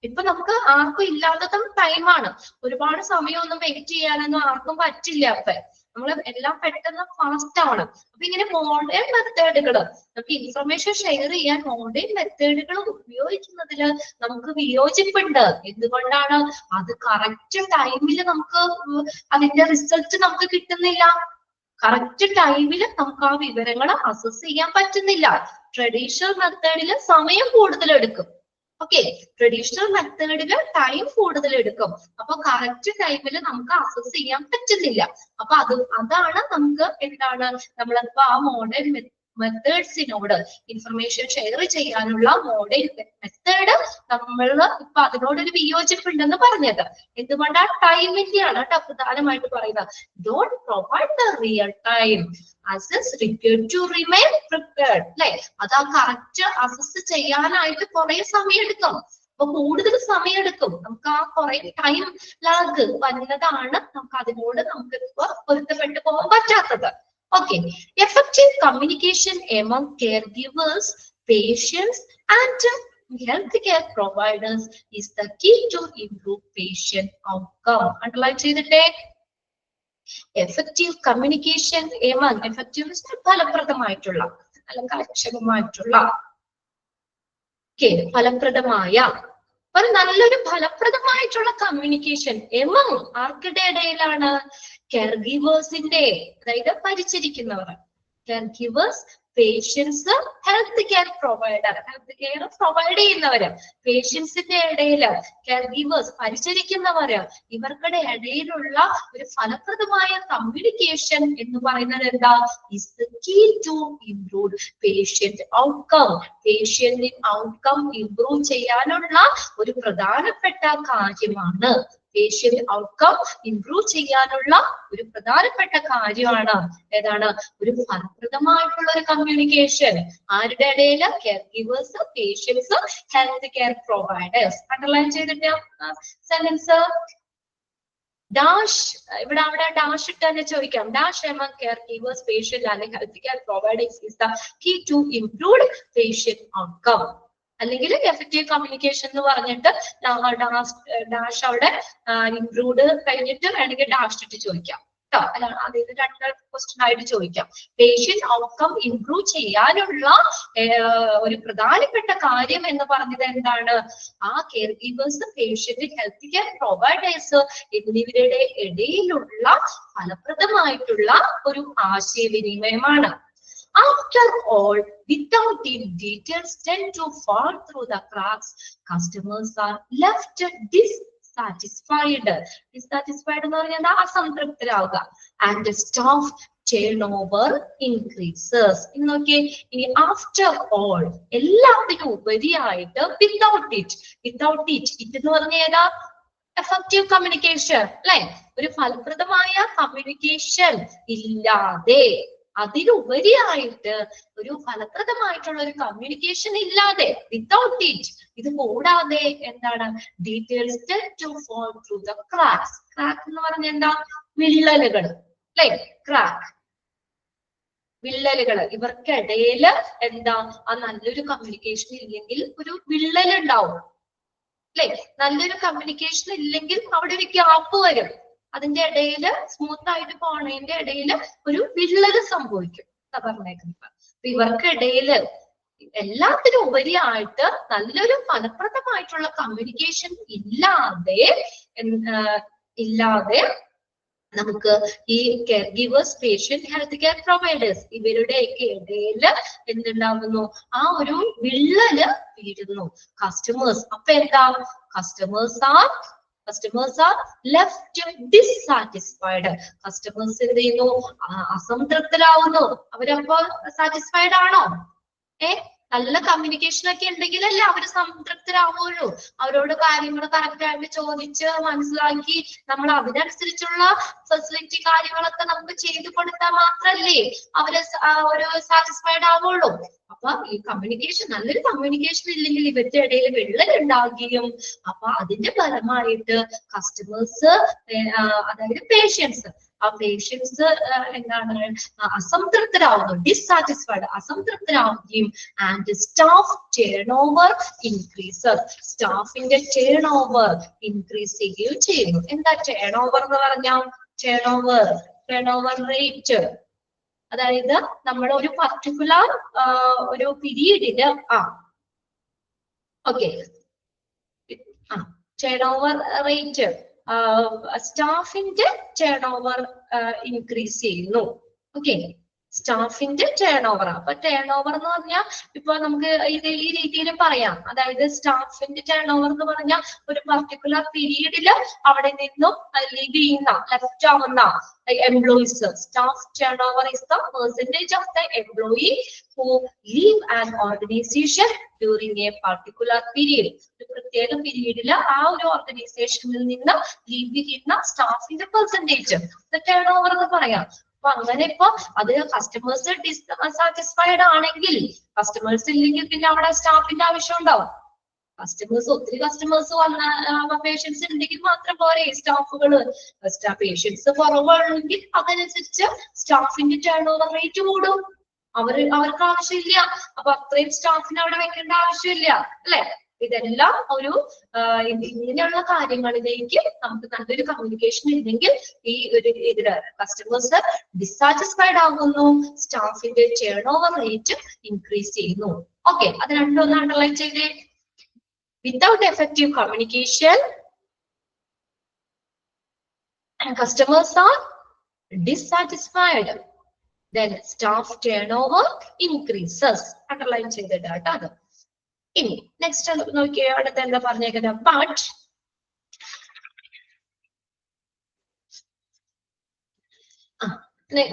ഇപ്പൊ നമുക്ക് ആർക്കും ഇല്ലാത്തതും ടൈമാണ്. ഒരുപാട് സമയമൊന്നും വെയിറ്റ് ചെയ്യാനൊന്നും ആർക്കും പറ്റില്ല. അപ്പൊ നമ്മൾ എല്ലാം പെട്ടെന്ന് ഫാസ്റ്റ് ആവണം. അപ്പൊ ഇങ്ങനെ മോഡേൺ മെത്തേഡുകൾ, നമുക്ക് ഇൻഫർമേഷൻ ഷെയർ ചെയ്യാൻ മോഡേൺ മെത്തേഡുകൾ ഉപയോഗിക്കുന്നതിൽ നമുക്ക് വിയോജിപ്പുണ്ട്. എന്തുകൊണ്ടാണ്? അത് കറക്റ്റ് ടൈമിൽ നമുക്ക് അതിന്റെ റിസൾട്ട് നമുക്ക് കിട്ടുന്നില്ല. കറക്റ്റ് ടൈമിൽ നമുക്ക് ആ വിവരങ്ങൾ അസസ് ചെയ്യാൻ പറ്റുന്നില്ല. ട്രഡീഷണൽ മെത്തേഡിൽ സമയം കൂടുതൽ എടുക്കും. ഓക്കെ, ട്രഡീഷണൽ മെത്തേഡില് ടൈം കൂടുതൽ എടുക്കും. അപ്പൊ കറക്റ്റ് ടൈമിൽ നമുക്ക് അസസ് ചെയ്യാൻ പറ്റുന്നില്ല. അപ്പൊ അതാണ് നമുക്ക് എന്താണ് നമ്മളിപ്പോ ആ മോഡേൺ മെത്തേഡ്സിനോട്, ഇൻഫർമേഷൻ ഷെയർ ചെയ്യാനുള്ള മോഡേൺ മെത്തേഡ് നമ്മൾ ഇപ്പൊ അതിനോടൊരു വിയോജിപ്പുണ്ടെന്ന് പറഞ്ഞത്. എന്തുകൊണ്ടാണ്? ടൈമിന്റെയാണ് കേട്ടോ പ്രധാനമായിട്ട് പറയുന്നത്. Don't provide the real time access required to remain prepared. അല്ലെ, അത് ആ കറക്റ്റ് അസസ് ചെയ്യാനായിട്ട് കുറെ സമയം എടുക്കും. അപ്പൊ കൂടുതൽ സമയം എടുക്കും. നമുക്ക് ആ കുറെ ടൈം ലാഗ് വരുന്നതാണ് നമുക്ക് അതിനോട് നമുക്ക് ഇപ്പൊ പൊരുത്തപ്പെട്ടു പോകാൻ പറ്റാത്തത്. Okay, effective communication among caregivers, patients, and healthcare providers is the key to improve patient outcome. Underline ചെയ്തിട്ടേ. Effective communication among, effective ഫലപ്രദമായിട്ടുള്ള അല്ലെങ്കിൽ കാര്യക്ഷമമായിട്ടുള്ള, ഫലപ്രദമായ ഒരു നല്ലൊരു ഫലപ്രദമായിട്ടുള്ള കമ്മ്യൂണിക്കേഷൻ എമംഗ് ആർക്കിടെ ഇടയിലാണ്? കെയർ ഗീവേഴ്സിന്റെ, അതായത് പരിചരിക്കുന്നവർ, caregivers, patients, health care provider, health care provide ചെയ്യുന്നവര്, പേഷ്യൻസിന്റെ ഇടയില് കെയർ ഗീവേഴ്സ്, പരിചരിക്കുന്നവര്, ഇവർക്കിടെ ഇടയിലുള്ള ഒരു ഫലപ്രദമായ കമ്മ്യൂണിക്കേഷൻ എന്ന് പറയുന്നത് എന്താ? Is the key to improve patient outcome. Patient outcome improve ചെയ്യാനുള്ള ഒരു പ്രധാനപ്പെട്ട കാര്യമാണ്. പേഷ്യന്റ് ഔട്ട്കം ഇംപ്രൂവ് ചെയ്യാനുള്ള ഒരു പ്രധാനപ്പെട്ട കാര്യമാണ് ഏതാണ്? ഒരു ഫലപ്രദമായിട്ടുള്ള ഒരു കമ്മ്യൂണിക്കേഷൻ. ആരുടെ ഇടയിൽ? Caregivers, patients, health care providers. Underline ചെയ്തിട്ട് സെന്റൻസ് ഡാഷ്, ഇവിടെ അവിടെ ഡാഷ് ഇട്ട് തന്നെ ചോദിക്കാം. Dash among caregivers, patient and health care providers is the key to improved patient outcome. അല്ലെങ്കിൽ എഫക്റ്റീവ് കമ്മ്യൂണിക്കേഷൻ എന്ന് പറഞ്ഞിട്ട് ഡാഷ് അവിടെ ഇംപ്രൂവ്ഡ് കഴിഞ്ഞിട്ട് വേണമെങ്കിൽ ഡാഷ് ഇട്ട് ചോദിക്കാം കേട്ടോ. അല്ല, അതായത് രണ്ട് ക്വസ്റ്റ്യൻ ആയിട്ട് ചോദിക്കാം. പേഷ്യന്റ് ഔട്ട്കം ഇംപ്രൂവ് ചെയ്യാനുള്ള ഒരു പ്രധാനപ്പെട്ട കാര്യം എന്ന് പറഞ്ഞത് എന്താണ്? ആ care givers, patient, health care providers എന്നിവരുടെ ഇടയിലുള്ള ഫലപ്രദമായിട്ടുള്ള ഒരു ആശയവിനിമയമാണ്. After all, without the details tend to fall through the cracks, customers are left dissatisfied. Dissatisfied എന്ന് പറഞ്ഞാൽ അസംതൃപ്തരാവുക. And the staff turnover increases. നോക്കിയേ, ഇനി after all, എല്ലാത്തിനും ഉപരിയായിട്ട് without it. It എന്ന് പറഞ്ഞാൽ ഏതാ? എഫക്റ്റീവ് കമ്മ്യൂണിക്കേഷൻ അല്ലെ? ഒരു ഫലപ്രദമായ കമ്മ്യൂണിക്കേഷൻ ഇല്ലാതെ, അതിലുപരിയായിട്ട് ഒരു ഫലപ്രദമായിട്ടുള്ള ഒരു കമ്മ്യൂണിക്കേഷൻ ഇല്ലാതെ, വിത്തൗട്ട് ഇറ്റ്, ഇത് കൂടാതെ എന്താണ്? Details to fall through the cracks. Crack എന്ന് പറഞ്ഞാൽ എന്താ? വിള്ളലുകൾ അല്ലെ? ക്രാക്ക്, വിള്ളലുകൾ. ഇവർക്കിടയിൽ എന്താ? ആ നല്ലൊരു കമ്മ്യൂണിക്കേഷൻ ഇല്ലെങ്കിൽ ഒരു വിള്ളൽ ഉണ്ടാവും അല്ലെ? നല്ലൊരു കമ്മ്യൂണിക്കേഷൻ ഇല്ലെങ്കിൽ അവിടെ ഒരു ഗ്യാപ്പ് വരും. അതിന്റെ ഇടയിൽ സ്മൂത്ത് ആയിട്ട് പോണതിന്റെ ഇടയിൽ ഒരു വിള്ളല് സംഭവിക്കും പറഞ്ഞേക്കുന്നത്. അപ്പൊ ഇവർക്കിടയിൽ എല്ലാത്തിനും ഉപരിയായിട്ട് നല്ലൊരു ഫലപ്രദമായിട്ടുള്ള കമ്മ്യൂണിക്കേഷൻ ഇല്ലാതെ നമുക്ക് ഈ care givers, patient, health care providers ഇവരുടെയൊക്കെ ഇടയിൽ എന്തുണ്ടാകുന്നു? ആ ഒരു വിള്ളല് വീഴുന്നു. കസ്റ്റമേഴ്സ്, അപ്പൊ എന്താ? Customers R Customers are left dissatisfied. Customers എന്ത് ചെയ്യുന്നു? അസംതൃപ്തരാവുന്നു. അവരപ്പോ സാറ്റിസ്ഫൈഡ് ആണോ? നല്ല കമ്മ്യൂണിക്കേഷൻ ഒക്കെ ഉണ്ടെങ്കിലല്ലേ അവര് സംതൃപ്തരാവുള്ളൂ. അവരോട് കാര്യങ്ങൾ കറക്റ്റ് ആയിട്ട് ചോദിച്ച് മനസ്സിലാക്കി നമ്മൾ അതിനനുസരിച്ചുള്ള ഫെസിലിറ്റി കാര്യങ്ങളൊക്കെ നമുക്ക് ചെയ്തു കൊടുത്താൽ മാത്രല്ലേ അവര് ഒരു സാറ്റിസ്ഫൈഡ് ആവുള്ളൂ. അപ്പൊ ഈ കമ്മ്യൂണിക്കേഷൻ, നല്ലൊരു കമ്മ്യൂണിക്കേഷൻ ഇല്ലെങ്കിൽ ഇവരുടെ ഇടയിൽ വിള്ളൽ ഉണ്ടാകുകയും അപ്പൊ അതിന്റെ ഫലമായിട്ട് കസ്റ്റമേഴ്സ്, അതായത് പേഷ്യൻസ്, ആ പേഷ്യൻസ് എന്താണ് അസംതൃപ്തരാവുന്നു, ഡിസാറ്റിസ്ഫൈഡ്, അസംതൃപ്തരാവുകയും and staff turnover increases, സ്റ്റാഫിന്റെ ടേൺ ഓവർ ഇൻക്രീസ് ചെയ്യുകയും ചെയ്യുന്നു. എന്താ ടേൺ ഓവർ എന്ന് പറഞ്ഞാൽ? ടേൺ ഓവർ റേറ്റ്, അതായത് നമ്മൾ ഒരു പർട്ടിക്കുലർ ഒരു പീരീഡില് ഓക്കെ ടേൺ ഓവർ റേറ്റ്, സ്റ്റാഫിന്റെ ടേൺ ഓവർ ഇൻക്രീസ് ചെയ്യുന്നു. ഓക്കെ, സ്റ്റാഫിന്റെ ടേൺ ഓവർ. അപ്പൊ ടേൺ ഓവർ എന്ന് പറഞ്ഞാൽ ഇപ്പൊ നമുക്ക് ഇത് ഈ രീതിയിൽ പറയാം. അതായത് സ്റ്റാഫിന്റെ ടേൺ ഓവർ എന്ന് പറഞ്ഞാൽ ഒരു പർട്ടിക്കുലർ പീരീഡില് അവിടെ നിന്നും ലീവ് ചെയ്യുന്ന, ലെഫ്റ്റ് ആവുന്ന employees. Staff turn over is the percentage of the employee who leave an organization during a particular period. ഒരു പ്രത്യേക പീരീഡില് ആ ഒരു ഓർഗനൈസേഷനിൽ നിന്ന് ലീവ് ചെയ്യുന്ന സ്റ്റാഫിന്റെ പെർസെന്റേജ് ടേൺ ഓവർ എന്ന് പറയാം. അപ്പൊ അങ്ങനെ ഇപ്പൊ അത് കസ്റ്റമേഴ്സ് ഡിസാറ്റിസ്ഫൈഡ് ആണെങ്കിൽ, കസ്റ്റമേഴ്സ് ഇല്ലെങ്കിൽ പിന്നെ അവിടെ സ്റ്റാഫിന്റെ ആവശ്യം ഉണ്ടാവും. ഒത്തിരി കസ്റ്റമേഴ്സ് വന്ന പേഷ്യൻസ് ഉണ്ടെങ്കിൽ മാത്രം പോരെ സ്റ്റാഫുകള്. പേഷ്യൻസ് കുറവുണ്ടെങ്കിൽ അതനുസരിച്ച് സ്റ്റാഫിന്റെ ടേൺ ഓവർ റേറ്റ് കൂടും. അവർക്ക് ആവശ്യമില്ല, അപ്പൊ അത്രയും സ്റ്റാഫിനെ അവിടെ വെക്കേണ്ട ആവശ്യമില്ല അല്ലെ. ഇതെല്ലാം ഒരു ഇങ്ങനെയുള്ള കാര്യങ്ങളിലേക്ക് നമുക്ക് നല്ലൊരു കമ്മ്യൂണിക്കേഷൻ ഇല്ലെങ്കിൽ ഈ ഒരു ഇതില് കസ്റ്റമേഴ്സ് ഡിസാറ്റിസ്ഫൈഡ് ആകുന്നു, സ്റ്റാഫിന്റെ ടേൺ ഓവർ റേറ്റ് ഇൻക്രീസ് ചെയ്യുന്നു. ഓക്കെ, അത് രണ്ടും ഒന്ന് അണ്ടർലൈൻ ചെയ്തേ. Without effective communication customers are dissatisfied, then staff turnover increases. Underline ചെയ്തിട്ട് അത്. ഇനി നെക്സ്റ്റ് നോക്കിയേ, അടുത്ത എന്താ പറഞ്ഞേക്കുന്നത്? ബട്ട്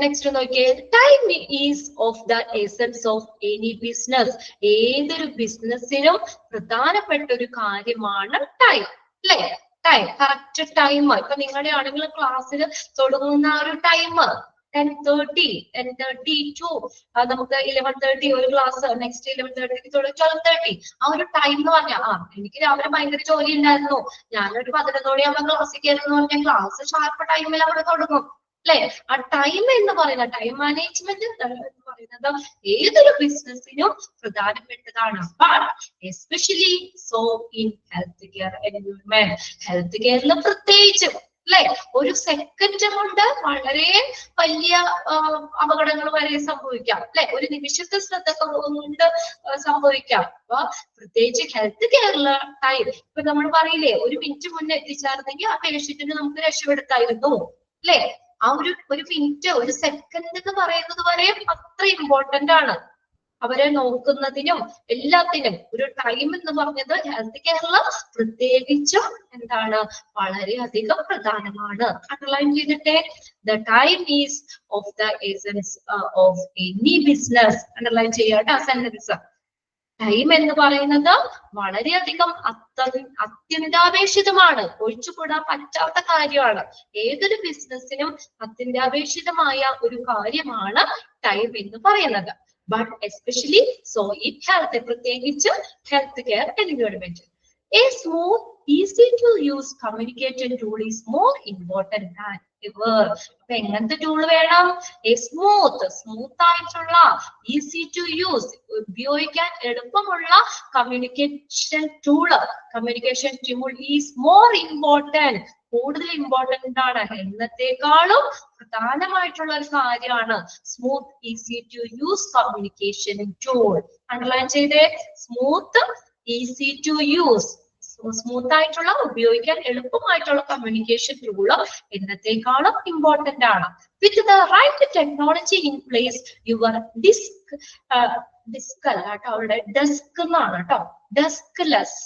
നെക്സ്റ്റ് നോക്കിയേ, time is of the essence of any business. ഏതൊരു ബിസിനസിനും പ്രധാനപ്പെട്ട ഒരു കാര്യമാണ് ടൈം അല്ലേ? Time, correct time. ഇപ്പൊ നിങ്ങളുടെ ആണെങ്കിൽ ക്ലാസ്സിൽ തുടങ്ങുന്ന ആ ഒരു ടൈം 10:30, 10:30 to നമുക്ക് 11:30 ഒരു ക്ലാസ്, നെക്സ്റ്റ് 11:30 12:30. ആ ഒരു ടൈം എന്ന് പറഞ്ഞാൽ എനിക്ക് രാവിലെ ഭയങ്കര ജോലി ഉണ്ടായിരുന്നു, ഞാനൊരു 11 മണിയാകുമ്പോൾ ക്ലാസ്സിൽ കയറുന്നു പറഞ്ഞാൽ ക്ലാസ് ഷാർപ്പ് ടൈമിൽ അവിടെ തുടങ്ങും അല്ലെ? ആ ടൈം എന്ന് പറയുന്ന ടൈം മാനേജ്മെന്റ് എന്ന് പറയുന്നത് ഏതൊരു ബിസിനസിനും പ്രധാനപ്പെട്ടതാണ്. Especially so in health care environment. Health കെയറിൽ പ്രത്യേകിച്ച് അല്ലെ, ഒരു സെക്കൻഡ് കൊണ്ട് വളരെ വലിയ അപകടങ്ങൾ വരെ സംഭവിക്കാം അല്ലെ, ഒരു നിമിഷത്തെ ശ്രദ്ധ കൊണ്ട് സംഭവിക്കാം. അപ്പൊ പ്രത്യേകിച്ച് ഹെൽത്ത് കെയറിലെ ടൈം, ഇപ്പൊ നമ്മൾ പറയില്ലേ, ഒരു മിനിറ്റ് മുന്നേ എത്തിച്ചായിരുന്നെങ്കിൽ ആ പേഷ്യന്റിന് നമുക്ക് രക്ഷപ്പെടുത്തായിരുന്നു അല്ലെ. ആ ഒരു മിനിറ്റ്, ഒരു സെക്കൻഡ് എന്ന് പറയുന്നത് വരെ അത്ര ഇമ്പോർട്ടന്റ് ആണ്. അവരെ നോക്കുന്നതിനും എല്ലാത്തിനും ഒരു ടൈം എന്ന് പറഞ്ഞത് ഹെൽത്ത് കെയറിൽ പ്രത്യേകിച്ചും എന്താണ്, വളരെയധികം പ്രധാനമാണ്. അണ്ടർലൈൻ ചെയ്തിട്ടെ, the time is of the essence of any business. Underline ചെയ്യാട്ടോ സെന്റൻസ്. ടൈം എന്ന് പറയുന്നത് വളരെയധികം അത്യന്താപേക്ഷിതമാണ്, ഒഴിച്ചുകൂടാൻ പറ്റാത്ത കാര്യമാണ്. ഏതൊരു ബിസിനസ്സിനും അത്യന്താപേക്ഷിതമായ ഒരു കാര്യമാണ് ടൈം എന്ന് പറയുന്നത്. But especially so in health, പ്രത്യേകിച്ച് health care environment. A smooth, easy to use communication tool is more important than ever. അപ്പൊ എങ്ങനത്തെ ടൂൾ വേണം? എ സ്മൂത്ത് ആയിട്ടുള്ള, ഈസി ടു യൂസ്, ഉപയോഗിക്കാൻ എളുപ്പമുള്ള communication tool is more important. കൂടുതൽ important ആണ്, എന്നത്തേക്കാളും പ്രധാനമായിട്ടുള്ള ഒരു കാര്യമാണ് smooth, easy to use communication tool. Underline ചെയ്തേ, smooth, easy to use, smooth ആയിട്ടുള്ള, ഉപയോഗിക്കാൻ എളുപ്പമായിട്ടുള്ള കമ്മ്യൂണിക്കേഷൻ ടൂള് എന്നത്തേക്കാളും ഇമ്പോർട്ടന്റ് ആണ്. വിത്ത് the right technology in place, your desk അല്ല കേട്ടോ, അവിടെ ഡെസ്ക് എന്നാണ് കേട്ടോ, ഡെസ്ക്ലെസ്.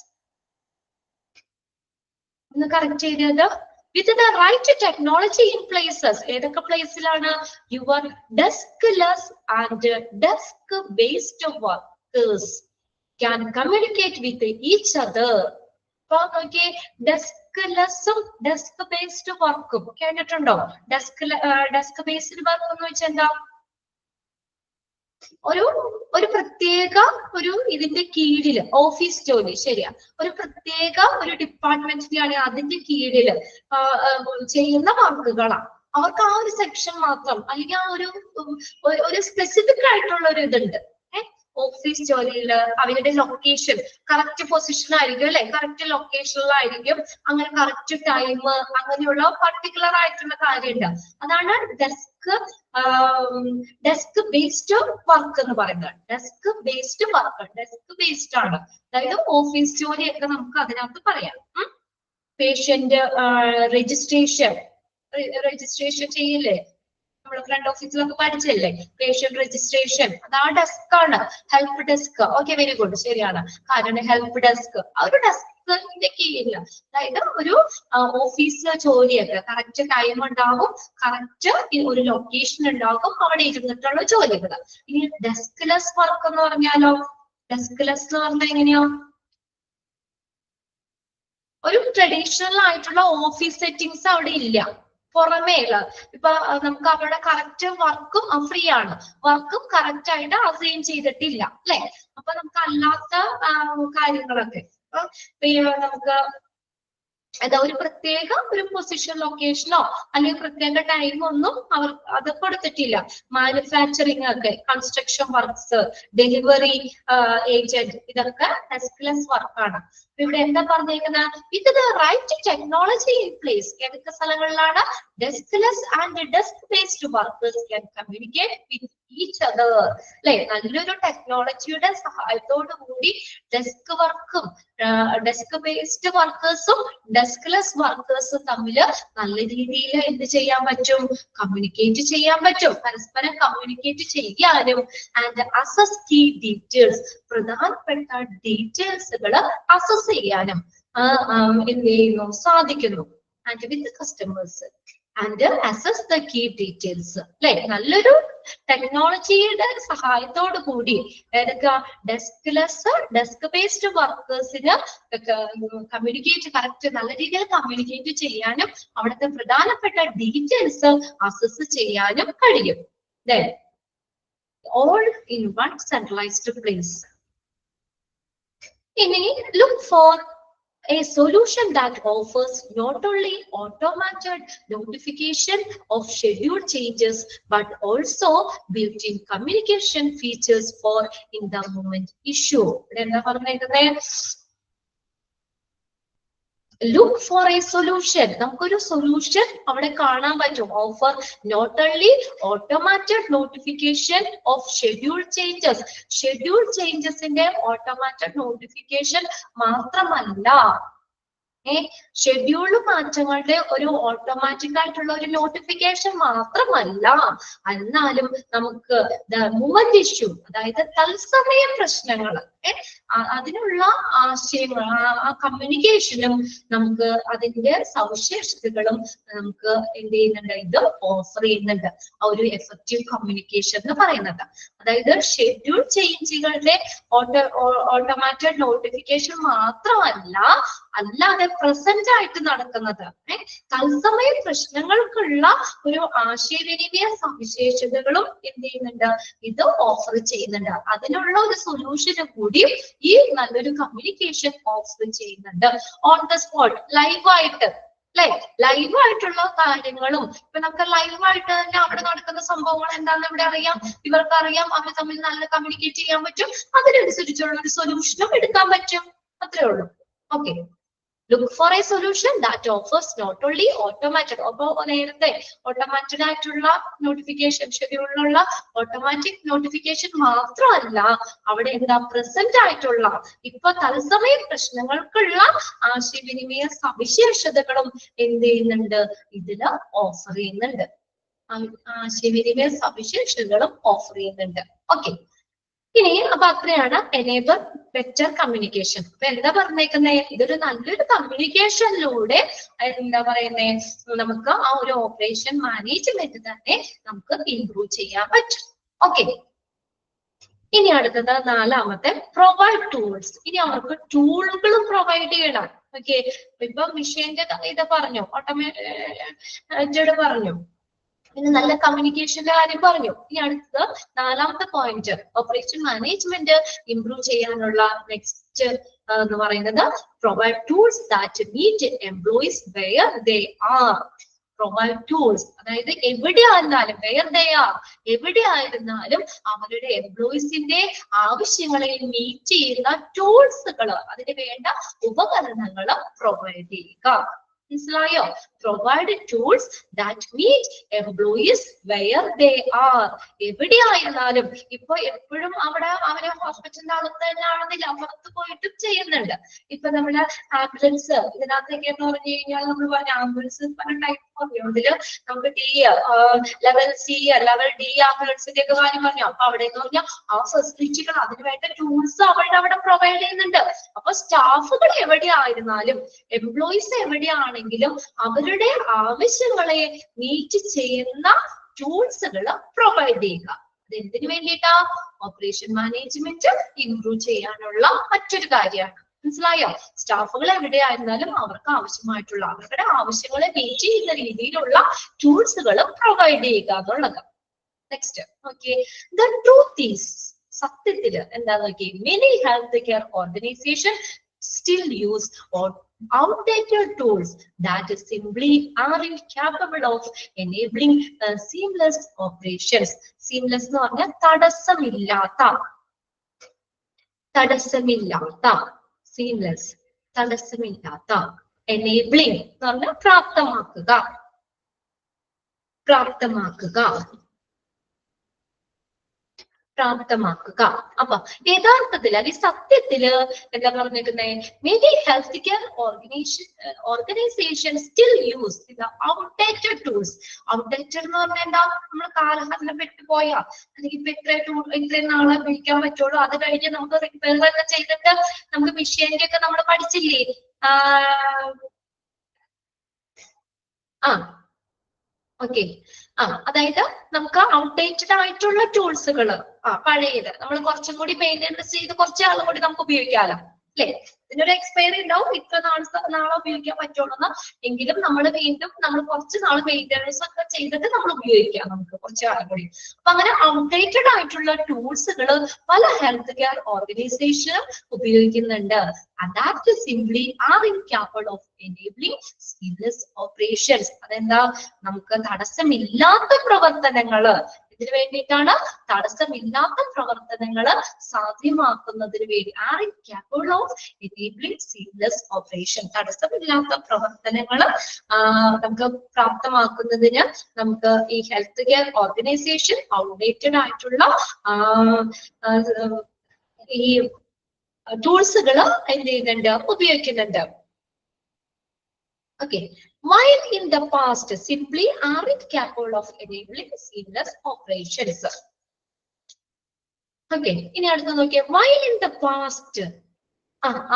ഒന്ന് കറക്റ്റ് ചെയ്തത്. With the right technology in places, ഏതൊക്കെ പ്ലേസിലാണ്? Your deskless and desk-based workers can communicate with each other. അപ്പൊ നോക്കിയേ, ഡെസ്ക്ലെസ്സും ഡെസ്ക് ബേസ്ഡ് വർക്കും കേട്ടിട്ടുണ്ടോ? ഡെസ്ക് ബേസ്ഡ് വർക്ക് എന്ന് വെച്ചാൽ എന്താ? ഒരു പ്രത്യേക ഇതിന്റെ കീഴില് ഓഫീസ് ജോലി, ശരിയാ, ഒരു പ്രത്യേക ഒരു ഡിപ്പാർട്ട്മെന്റിലാണ് അതിന്റെ കീഴില് ചെയ്യുന്ന വർക്കുകളാണ്. അവർക്ക് ആ ഒരു സെക്ഷൻ മാത്രം, അല്ലെങ്കിൽ ആ ഒരു സ്പെസിഫിക് ആയിട്ടുള്ള ഒരു ഇതുണ്ട്. ഓഫീസ് ജോലിയിൽ അവരുടെ ലൊക്കേഷൻ കറക്റ്റ് പൊസിഷൻ ആയിരിക്കും അല്ലെ, കറക്റ്റ് ലൊക്കേഷനിലായിരിക്കും, അങ്ങനെ കറക്റ്റ് ടൈം, അങ്ങനെയുള്ള പർട്ടിക്കുലർ ആയിട്ടുള്ള കാര്യമുണ്ട്. അതാണ് ഡെസ്ക് ബേസ്ഡ് വർക്ക് എന്ന് പറയുന്നത്. Desk based work, desk based ആണ്. അതായത് ഓഫീസ് ജോലിയൊക്കെ നമുക്ക് അതിനകത്ത് പറയാം. പേഷ്യന്റ് രജിസ്ട്രേഷൻ ചെയ്യില്ലേ, നമ്മൾ ഫ്രണ്ട് ഓഫീസിലൊക്കെ പഠിച്ചല്ലേ, പേഷ്യന്റ് രജിസ്ട്രേഷൻ, അത് ആ ഡെസ്ക് ആണ്. Help desk, okay, very good, ശരിയാണ്. കാരണം ഹെൽപ്പ് ഡെസ്ക് ആ ഒരു ഡെസ്കിന്റെ കീഴിൽ, അതായത് ഒരു ഓഫീസ് ജോലിയൊക്കെ കറക്റ്റ് ടൈം ഉണ്ടാകും, കറക്റ്റ് ഒരു ലൊക്കേഷൻ ഉണ്ടാകും, അവിടെ ഇരുന്നിട്ടുള്ള ജോലികൾ. ഇനി ഡെസ്ക്ലെസ് വർക്ക് എന്ന് പറഞ്ഞാലോ, ഡെസ്ക്ലെസ് എന്ന് പറഞ്ഞാൽ എങ്ങനെയോ, ഒരു ട്രഡീഷണൽ ആയിട്ടുള്ള ഓഫീസ് സെറ്റിംഗ്സ് അവിടെ ഇല്ല. പുറമേയുള്ള ഇപ്പൊ നമുക്ക് അവിടെ കറക്റ്റ് വർക്കും ഫ്രീ ആണ്, വർക്കും കറക്റ്റ് ആയിട്ട് അസൈൻ ചെയ്തിട്ടില്ല അല്ലെ. അപ്പൊ നമുക്ക് അല്ലാത്ത കാര്യങ്ങളൊക്കെ നമുക്ക് ഒരു പ്രത്യേക ഒരു പൊസിഷൻ ലൊക്കേഷനോ അല്ലെങ്കിൽ പ്രത്യേക ടൈമോ ഒന്നും അവർ അത് കൊടുത്തിട്ടില്ല. മാനുഫാക്ചറിങ് ഒക്കെ, കൺസ്ട്രക്ഷൻ വർക്ക്സ്, ഡെലിവറി ഏജന്റ്, ഇതൊക്കെ ഡെസ്ക്ലെസ് വർക്കാണ്. ഇവിടെ എന്താ പറഞ്ഞേക്കുന്നത്? With the right technology in place, ഏതൊക്കെ സ്ഥലങ്ങളിലാണ്? Deskless and desk based workers can communicate with each other അല്ലെ. നല്ലൊരു ടെക്നോളജിയുടെ സഹായത്തോടു കൂടി ഡെസ്ക് വർക്കും ഡെസ്ക് ബേസ്ഡ് വർക്കേഴ്സും ഡെസ്ക്ലെസ് വർക്കേഴ്സും തമ്മിൽ നല്ല രീതിയിൽ എന്ത് ചെയ്യാൻ പറ്റും? കമ്മ്യൂണിക്കേറ്റ് ചെയ്യാൻ പറ്റും. പരസ്പരം കമ്മ്യൂണിക്കേറ്റ് ചെയ്യാനും ആൻഡ് അസസ് കീ ഡീറ്റെയിൽസ്, പ്രധാനപ്പെട്ട ഡീറ്റെയിൽസുകൾ അസസ് ചെയ്യാനും എന്ത് ചെയ്യുന്നു? സാധിക്കുന്നു. And with customers and access the key details അല്ലെ. നല്ലൊരു ടെക്നോളജിയുടെ സഹായത്തോടു കൂടി ഏതൊക്കെ? ഡെസ്ക്ലെസ്, ഡെസ്ക് ബേസ്ഡ് വർക്കേഴ്സിന് കമ്മ്യൂണിക്കേറ്റ് കറക്റ്റ് നല്ല രീതിയിൽ കമ്മ്യൂണിക്കേറ്റ് ചെയ്യാനും അവിടുത്തെ പ്രധാനപ്പെട്ട ഡീറ്റെയിൽസ് അസസ് ചെയ്യാനും കഴിയും. All in one centralised place. ഇനി look for a solution that offers not only automated notification of schedule changes but also built-in communication features for in the moment issue. Look for a solution. നമുക്കൊരു solution അവിടെ കാണാൻ പറ്റും. Offer not only automated notification of schedule changes, schedule ചേഞ്ചസിന്റെ automated notification മാത്രമല്ല, schedule മാറ്റങ്ങളുടെ ഒരു automatic ആയിട്ടുള്ള ഒരു നോട്ടിഫിക്കേഷൻ മാത്രമല്ല, എന്നാലും നമുക്ക് മൂവ്മെന്റ് ഇഷ്യൂ, അതായത് തത്സമയ പ്രശ്നങ്ങൾ, അതിനുള്ള ആശയങ്ങൾ, ആ കമ്മ്യൂണിക്കേഷനും നമുക്ക് അതിന്റെ സവിശേഷതകളും നമുക്ക് എന്ത് ചെയ്യുന്നുണ്ട്? ഇത് ഓഫർ ചെയ്യുന്നുണ്ട്. ആ ഒരു എഫക്റ്റീവ് കമ്മ്യൂണിക്കേഷൻ എന്ന് പറയുന്നത്, അതായത് ഷെഡ്യൂൾ ചേഞ്ചുകളുടെ ഓട്ടോമാറ്റഡ് നോട്ടിഫിക്കേഷൻ മാത്രമല്ല, അല്ലാതെ പ്രസന്റ് ആയിട്ട് നടക്കുന്നത് തത്സമയ പ്രശ്നങ്ങൾക്കുള്ള ഒരു ആശയവിനിമയ സവിശേഷതകളും എന്ത് ചെയ്യുന്നുണ്ട്? ഇത് ഓഫർ ചെയ്യുന്നുണ്ട്. അതിനുള്ള ഒരു സൊല്യൂഷന് കൂടി ഈ നല്ലൊരു കമ്മ്യൂണിക്കേഷൻ ഓഫർ ചെയ്യുന്നുണ്ട്. ഓൺ ദ സ്പോട്ട്, ലൈവായിട്ട് ലൈവായിട്ടുള്ള കാര്യങ്ങളും, ഇപ്പൊ നമുക്ക് ലൈവായിട്ട് തന്നെ അവിടെ നടക്കുന്ന സംഭവങ്ങൾ എന്താണെന്ന് ഇവിടെ അറിയാം, ഇവർക്ക് അറിയാം, അവർ തമ്മിൽ നല്ല കമ്മ്യൂണിക്കേറ്റ് ചെയ്യാൻ പറ്റും, അതിനനുസരിച്ചുള്ള ഒരു സൊല്യൂഷനും എടുക്കാൻ പറ്റും. അത്രേ ഉള്ളൂ. Okay. Look for a solution that offers not only automated, അപ്പൊ നേരത്തെ ഓട്ടോമാറ്റഡ് ആയിട്ടുള്ള നോട്ടിഫിക്കേഷൻ, ഷെഡ്യൂളിലുള്ള ഓട്ടോമാറ്റിക് നോട്ടിഫിക്കേഷൻ മാത്രമല്ല, അവിടെ എന്താ പ്രസന്റ് ആയിട്ടുള്ള ഇപ്പൊ തത്സമയ പ്രശ്നങ്ങൾക്കുള്ള ആശയവിനിമയ സവിശേഷതകളും എന്ത് ചെയ്യുന്നുണ്ട്? ഇതില് ഓഫർ ചെയ്യുന്നുണ്ട്. ആശയവിനിമയ സവിശേഷതകളും ഓഫർ ചെയ്യുന്നുണ്ട്. ഓക്കെ. ഇനി അപ്പൊ അത്രയാണ് enable ബെറ്റർ കമ്മ്യൂണിക്കേഷൻ. അപ്പൊ എന്താ പറഞ്ഞേക്കുന്നത്, ഇതൊരു നല്ലൊരു കമ്മ്യൂണിക്കേഷനിലൂടെ എന്താ പറയുന്നേ, നമുക്ക് ആ ഒരു ഓപ്പറേഷൻ മാനേജ്മെന്റ് തന്നെ നമുക്ക് ഇംപ്രൂവ് ചെയ്യാൻ പറ്റും. ഓക്കെ, ഇനി അടുത്തത് നാലാമത്തെ പ്രൊവൈഡ് ടൂൾസ്. ഇനി അവർക്ക് ടൂളുകളും പ്രൊവൈഡ് ചെയ്യണം. ഓക്കെ, ഇപ്പൊ മിഷീന്റെ ഇത് പറഞ്ഞു, ഓട്ടോമേറ്റഡ് പറഞ്ഞു, പിന്നെ നല്ല കമ്മ്യൂണിക്കേഷന്റെ കാര്യം പറഞ്ഞു. ഇനി അടുത്തത് നാലാമത്തെ പോയിന്റ്, ഓപ്പറേഷൻ മാനേജ്മെന്റ് ഇംപ്രൂവ് ചെയ്യാനുള്ള നെക്സ്റ്റ് എന്ന് പറയുന്നത് provide tools that meet employees where they are. Provide tools, അതായത് എവിടെയായിരുന്നാലും, വെയർ ദേ ആർ, എവിടെയായിരുന്നാലും അവരുടെ എംപ്ലോയീസിന്റെ ആവശ്യങ്ങളെ മീറ്റ് ചെയ്യുന്ന ടൂൾസുകൾ, അതിന് വേണ്ട ഉപകരണങ്ങൾ പ്രൊവൈഡ് ചെയ്യുക. മനസ്സിലായോ? Provide tools that meet employees where they are. എവിടെയായിരുന്നാലും, ഇപ്പൊ എപ്പോഴും അവിടെ അവരെ ഹോസ്പിറ്റലിന്റെ അകത്ത് തന്നെ ആണെന്നില്ല, പുറത്ത് പോയിട്ടും ചെയ്യുന്നുണ്ട്. ഇപ്പൊ നമ്മുടെ ആംബുലൻസ്, ഇതിനകത്തൊക്കെ എന്ന് പറഞ്ഞു കഴിഞ്ഞാൽ നമ്മൾ പറഞ്ഞ ആംബുലൻസ് പല ടൈപ്പ് പറഞ്ഞു. അതില് നമുക്ക് D, level C, level D ആംബുലൻസിന്റെ ഒക്കെ കാര്യം പറഞ്ഞു. അപ്പൊ അവിടെ എന്ന് പറഞ്ഞാൽ ആ ഫെസിലിറ്റികൾ, അതിന് വേണ്ട ടൂൾസ് അവരുടെ അവിടെ പ്രൊവൈഡ് ചെയ്യുന്നുണ്ട്. അപ്പൊ സ്റ്റാഫുകൾ എവിടെയായിരുന്നാലും, എംപ്ലോയീസ് എവിടെയാണെങ്കിലും അവരുടെ ആവശ്യങ്ങളെ മീറ്റ് ചെയ്യുന്ന ടൂൾസുകൾ പ്രൊവൈഡ് ചെയ്യുക. അതെന്തിനു വേണ്ടിയിട്ടാ? ഓപ്പറേഷൻ മാനേജ്മെന്റ് ഇംപ്രൂവ് ചെയ്യാനുള്ള മറ്റൊരു കാര്യമാണ്. മനസ്സിലായോ? സ്റ്റാഫുകൾ എവിടെയായിരുന്നാലും അവർക്ക് ആവശ്യമായിട്ടുള്ള, അവരുടെ ആവശ്യങ്ങളെ മീറ്റ് ചെയ്യുന്ന രീതിയിലുള്ള ടൂൾസുകൾ പ്രൊവൈഡ് ചെയ്യുക എന്നുള്ളത്. Next, okay, the truth is, സത്യത്തില് എന്താ നോക്കി, many health care organisation still use or outdated tools that simply are incapable of enabling seamless operations. Seamless എന്ന് പറഞ്ഞാൽ തടസ്സമില്ലാത്ത, seamless തടസ്സമില്ലാത്ത, enabling എന്ന് പറഞ്ഞാൽ പ്രാപ്തമാക്കുക. അപ്പൊ യഥാർത്ഥത്തിൽ അല്ലെങ്കിൽ സത്യത്തില് എന്താ പറഞ്ഞിരിക്കുന്നത്, many health care organisation still use outdated tools. Outdated എന്ന് പറഞ്ഞാൽ എന്താ, നമ്മൾ കാലഹരണപ്പെട്ടു പോയാ, അല്ലെങ്കിൽ ഇപ്പൊ ഇത്രയും നാളെ ഉപയോഗിക്കാൻ പറ്റുള്ളൂ, അത് കഴിഞ്ഞ് നമുക്ക് റിപ്പയർ ഒക്കെ ചെയ്തിട്ട് നമുക്ക് മെഷീന്റെ ഒക്കെ നമ്മൾ പഠിച്ചില്ലേ, ഓക്കെ, അതായത് നമുക്ക് ഔട്ട്ഡേറ്റഡ് ആയിട്ടുള്ള ടൂൾസുകൾ, പഴയത് നമ്മൾ കുറച്ചും കൂടി മെയിൻ്റെനൻസ് ചെയ്ത് കുറച്ച് നാളും കൂടി നമുക്ക് ഉപയോഗിക്കാമല്ലോ, അല്ലെ? ഇതിനൊരു എക്സ്പയറി ഉണ്ടാവും, ഇത്ര നാളെ ഉപയോഗിക്കാൻ പറ്റുള്ളൂ. എങ്കിലും നമ്മൾ വീണ്ടും കുറച്ച് നാൾ മെയിൻ്റെനൻസ് ഒക്കെ ചെയ്തിട്ട് നമ്മൾ ഉപയോഗിക്കാം, നമുക്ക് കുറച്ച് നാളും കൂടി. അപ്പൊ അങ്ങനെ ഔട്ട്ഡേറ്റഡ് ആയിട്ടുള്ള ടൂൾസുകൾ പല ഹെൽത്ത് കെയർ ഓർഗനൈസേഷനും ഉപയോഗിക്കുന്നുണ്ട്. That simply are incapable of enabling seamless operations. അതെന്താ, നമുക്ക് തടസ്സമില്ലാത്ത പ്രവർത്തനങ്ങള്, ഇതിനു വേണ്ടിയിട്ടാണ്, തടസ്സമില്ലാത്ത പ്രവർത്തനങ്ങള് സാധ്യമാക്കുന്നതിന് വേണ്ടി, are incapable of enabling seamless operation. തടസ്സമില്ലാത്ത പ്രവർത്തനങ്ങള് നമുക്ക് പ്രാപ്തമാക്കുന്നതിന് നമുക്ക് ഈ ഹെൽത്ത് കെയർ ഓർഗനൈസേഷൻ ഔട്ട്ഡേറ്റഡ് ആയിട്ടുള്ള ഈ ടൂൾസുകൾ എന്ത് ചെയ്യുന്നുണ്ട്, ഉപയോഗിക്കുന്നുണ്ട്. Okay, while in the past simply aren't capable of enabling seamless operations. Okay, ഇനി അടുത്ത നോക്കിയേ, while in the past,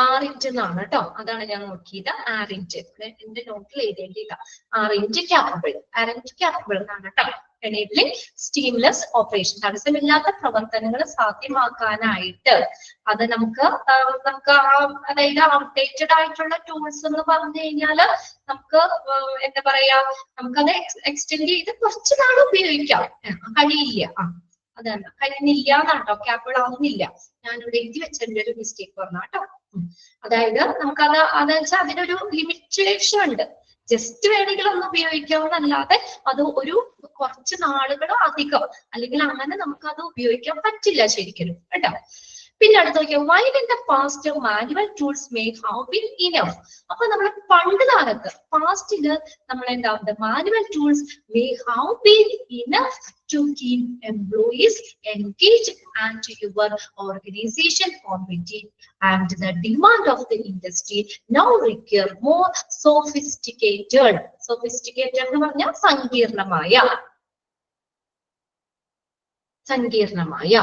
ആറിഞ്ച് എന്നാണ് കേട്ടോ, അതാണ് ഞാൻ നോക്കിയത്. ആറിഞ്ച് എന്റെ നോട്ടിൽ എഴുതേണ്ടില്ല. ആറിഞ്ച് ക്യാപ്പബിൾ എന്നാണ് കേട്ടോ. enabling seamless operation, തടസ്സമില്ലാത്ത പ്രവർത്തനങ്ങൾ സാധ്യമാക്കാനായിട്ട്. അത് നമുക്ക് അതായത് ഔട്ട്ഡേറ്റഡ് ആയിട്ടുള്ള ടൂൾസ് എന്ന് പറഞ്ഞു കഴിഞ്ഞാല് നമുക്ക് എന്താ പറയാ, നമുക്കത് എക്സ്റ്റെൻഡ് ചെയ്ത് കുറച്ച് നാൾ ഉപയോഗിക്കാം, കഴിയില്ല. അതാണ്, കഴിയുന്നില്ല എന്നാട്ടോ, ക്യാപ്പബിൾ ആവുന്നില്ല. ഞാനിവിടെ എഴുതി വെച്ചതിന്റെ ഒരു മിസ്റ്റേക്ക് പറഞ്ഞ കേട്ടോ. അതായത് നമുക്കത് അതെന്ന് വെച്ചാൽ അതിനൊരു ലിമിറ്റേഷൻ ഉണ്ട്. ജസ്റ്റ് വേണമെങ്കിൽ ഒന്ന് ഉപയോഗിക്കാവുന്നല്ലാതെ അത് ഒരു കുറച്ച് നാളുകൾ അധികം അല്ലെങ്കിൽ അങ്ങനെ നമുക്ക് അത് ഉപയോഗിക്കാൻ പറ്റില്ല ശരിക്കും കേട്ടോ. പിന്നെ അടുത്ത് നോക്കിയാൽ while in the past manual tools may have been enough. അപ്പൊ നമ്മൾ പണ്ട് കാലത്ത് പാസ്റ്റില് നമ്മൾ എന്താ manual tools may have been enough to keep employees engaged and your organization competitive, and the demand of the industry now require more sophisticated എന്ന് പറഞ്ഞാൽ സങ്കീർണമായ സങ്കീർണമായ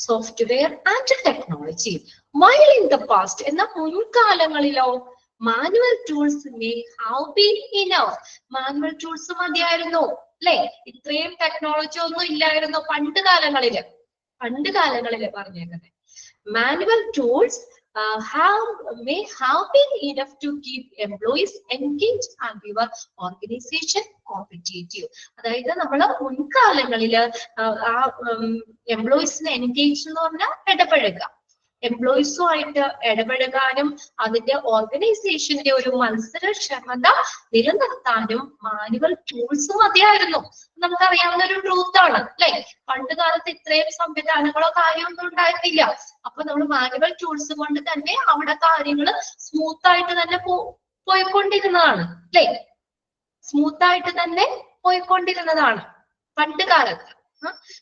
software and technology. While in the past, എന്ന മുൻകാലങ്ങളിലോ manual tools may have been enough. Manual tools മതിയായിരുന്നു അല്ലെ, ഇത്രയും technology ഒന്നും ഇല്ലായിരുന്നു പണ്ട് കാലങ്ങളില് പറഞ്ഞേക്കുന്നത്. Manual tools may have been enough to keep employees engaged and your organization competitive. അതായത് നമ്മള് മുൻകാലങ്ങളില് എംപ്ലോയീസിനെ എൻഗേജ് എന്ന് പറഞ്ഞാൽ ഇടപഴകുക, എംപ്ലോയീസുമായിട്ട് ഇടപഴകാനും അതിന്റെ ഓർഗനൈസേഷന്റെ ഒരു മത്സരക്ഷമത നിലനിർത്താനും മാനുവൽ ടൂൾസ് മതിയായിരുന്നു. നമുക്കറിയാവുന്ന ഒരു ട്രൂത്ത് ആണ് അല്ലെ. പണ്ട് കാലത്ത് ഇത്രയും സംവിധാനങ്ങളോ കാര്യമൊന്നും ഉണ്ടായിരുന്നില്ല. അപ്പൊ നമ്മൾ മാനുവൽ ടൂൾസ് കൊണ്ട് തന്നെ അവിടെ കാര്യങ്ങൾ സ്മൂത്ത് ആയിട്ട് തന്നെ പോയിക്കൊണ്ടിരുന്നതാണ് അല്ലെ, സ്മൂത്ത് തന്നെ പോയിക്കൊണ്ടിരുന്നതാണ് പണ്ട് കാലത്ത്.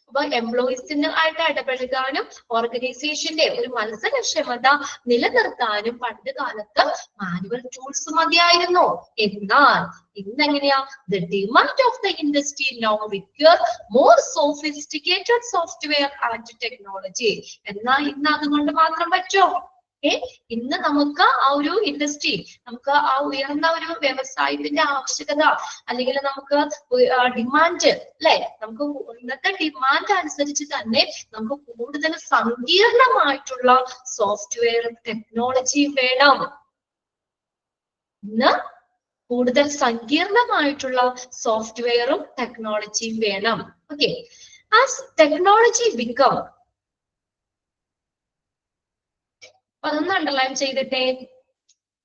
അപ്പൊ എംപ്ലോയീസിന് ആയിട്ട് ഇടപെടുകാനും ഓർഗനൈസേഷന്റെ ഒരു മത്സരക്ഷമത നിലനിർത്താനും പണ്ട് കാലത്ത് മാനുവൽ ടൂൾസ് മതിയായിരുന്നു. എന്നാൽ ഇന്നെങ്ങനെയാ? The demand of the industry now require more sophisticated software and technology. എന്നാൽ ഇന്ന് അതുകൊണ്ട് മാത്രം പറ്റോ? ഇന്ന് നമുക്ക് ആ ഒരു ഇൻഡസ്ട്രി, നമുക്ക് ആ ഉയർന്ന ഒരു വ്യവസായത്തിന്റെ ആവശ്യകത, അല്ലെങ്കിൽ നമുക്ക് ഡിമാൻഡ് അല്ലെ, നമുക്ക് ഇന്നത്തെ ഡിമാൻഡ് അനുസരിച്ച് തന്നെ നമുക്ക് കൂടുതൽ സങ്കീർണമായിട്ടുള്ള സോഫ്റ്റ്വെയറും ടെക്നോളജിയും വേണം. ഇന്ന് കൂടുതൽ സങ്കീർണമായിട്ടുള്ള സോഫ്റ്റ്വെയറും ടെക്നോളജിയും വേണം. ഓക്കെ, ആസ് ടെക്നോളജി ബിക്കം, അതൊന്ന് അണ്ടർലൈൻ ചെയ്തിട്ടേ.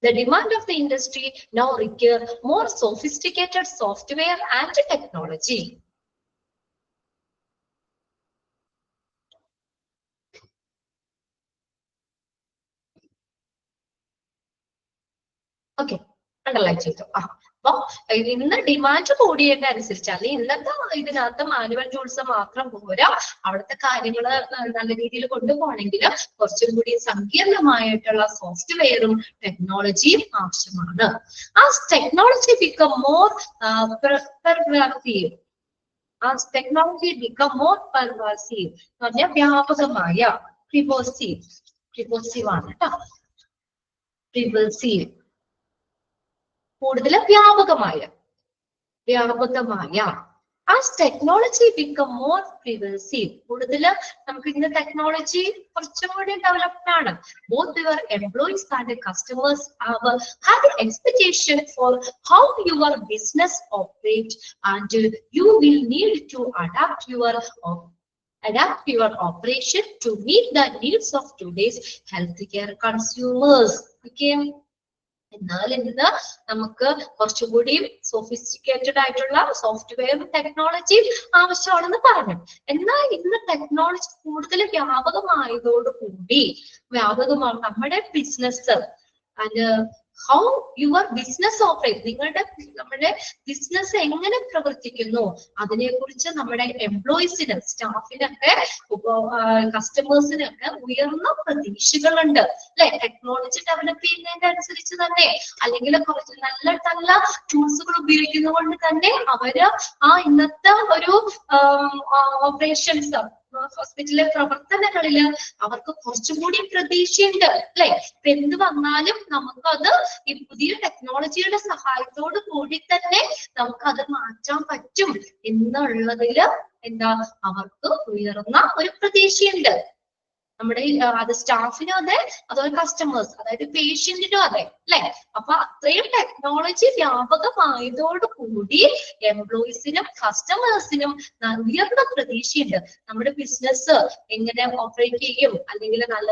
The demand of the industry now require more sophisticated software and technology. Okay, underline ചെയ്തു. അപ്പൊ ഇന്ന് ഡിമാൻഡ് കൂടിയതിന്റെ അനുസരിച്ച്, അല്ലെങ്കിൽ ഇന്നത്തെ ഇതിനകത്ത് മാനുവൽ ടൂൾസ് മാത്രം പോരാ, അവിടുത്തെ കാര്യങ്ങള് നല്ല രീതിയിൽ കൊണ്ടുപോകണമെങ്കിൽ കുറച്ചും കൂടി സങ്കീർണമായിട്ടുള്ള സോഫ്റ്റ്വെയറും ടെക്നോളജിയും ആവശ്യമാണ്. As technology become more pervasive, as technology become more pervasive എന്ന് പറഞ്ഞാൽ വ്യാപകമായ, പ്രിവോസീവ് ആണ് കേട്ടോ, പ്രിവോസീവ് കൂടുതൽ വ്യാപകമായ. As technology become more pervasive, കൂടുതൽ നമുക്ക് ഇന്ന് ടെക്നോളജി കുറച്ചും കൂടി ഡെവലപ്ഡ് ആണ്. Both your employees and customers have had expectation for how your business operate and you will need to adapt your operation to meet the needs of today's healthcare consumers. Okay, എന്നാൽ ഇന്ന് നമുക്ക് കുറച്ചുകൂടി sophisticated ആയിട്ടുള്ള സോഫ്റ്റ്വെയറും ടെക്നോളജിയും ആവശ്യമാണെന്ന് പറഞ്ഞു. എന്നാൽ ഇന്ന് ടെക്നോളജി കൂടുതൽ വ്യാപകമായതോടുകൂടി നമ്മുടെ business and how your business operate, നമ്മുടെ ബിസിനസ് എങ്ങനെ പ്രവർത്തിക്കുന്നു അതിനെക്കുറിച്ച് നമ്മുടെ എംപ്ലോയീസിന്, സ്റ്റാഫിനൊക്കെ, കസ്റ്റമേഴ്സിനൊക്കെ ഉയർന്ന പ്രതീക്ഷകളുണ്ട് അല്ലെ. ടെക്നോളജി ഡെവലപ്പ് ചെയ്യുന്നതിന്റെ അനുസരിച്ച് തന്നെ, അല്ലെങ്കിൽ കുറച്ച് നല്ല ടൂൾസുകൾ ഉപയോഗിക്കുന്നതുകൊണ്ട് തന്നെ അവര് ആ ഇന്നത്തെ ഒരു ഓപ്പറേഷൻസ്, ഹോസ്പിറ്റലിലെ പ്രവർത്തനങ്ങളില് അവർക്ക് കുറച്ചും കൂടി പ്രതീക്ഷയുണ്ട് അല്ലെ. ഇപ്പൊ എന്ത് വന്നാലും നമുക്കത് ഈ പുതിയ ടെക്നോളജിയുടെ സഹായത്തോട് കൂടി തന്നെ നമുക്കത് മാറ്റാൻ പറ്റും എന്നുള്ളതില് അവർക്ക് ഉയർന്ന ഒരു പ്രതീക്ഷയുണ്ട്. നമ്മുടെ അത് സ്റ്റാഫിനും അതെ, അതുപോലെ കസ്റ്റമേഴ്സ്, അതായത് പേഷ്യന്റിനും അതെ അല്ലെ. അപ്പൊ അത്രയും ടെക്നോളജി വ്യാപകമായതോടുകൂടി എംപ്ലോയീസിനും കസ്റ്റമേഴ്സിനും ഉയർന്ന പ്രതീക്ഷയുണ്ട്. നമ്മുടെ ബിസിനസ് എങ്ങനെ ഓപ്പറേറ്റ് ചെയ്യും, അല്ലെങ്കിൽ നല്ല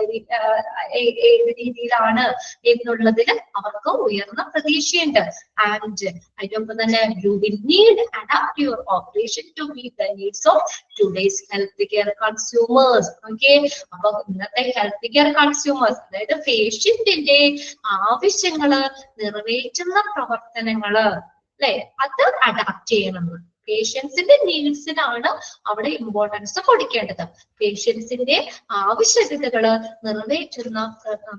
ഏത് രീതിയിലാണ് എന്നുള്ളതിൽ അവർക്ക് ഉയർന്ന പ്രതീക്ഷയുണ്ട്. ആൻഡ് അതിനൊപ്പം തന്നെ you will need adapt your operation to meet the needs of today's health care consumers. Okay, അപ്പൊ ഇന്നത്തെ ഹെൽത്ത് കെയർ കൺസ്യൂമേഴ്സ്, അതായത് പേഷ്യന്റിന്റെ ആവശ്യങ്ങള് നിറവേറ്റുന്ന പ്രവർത്തനങ്ങള് അല്ലെ, അത് അഡാപ്റ്റ് ചെയ്യണം. പേഷ്യൻസിന്റെ നീഡ്സിനാണ് അവിടെ ഇമ്പോർട്ടൻസ് കൊടുക്കേണ്ടത്. പേഷ്യൻസിന്റെ ആവശ്യകതകള് നിറവേറ്റുന്ന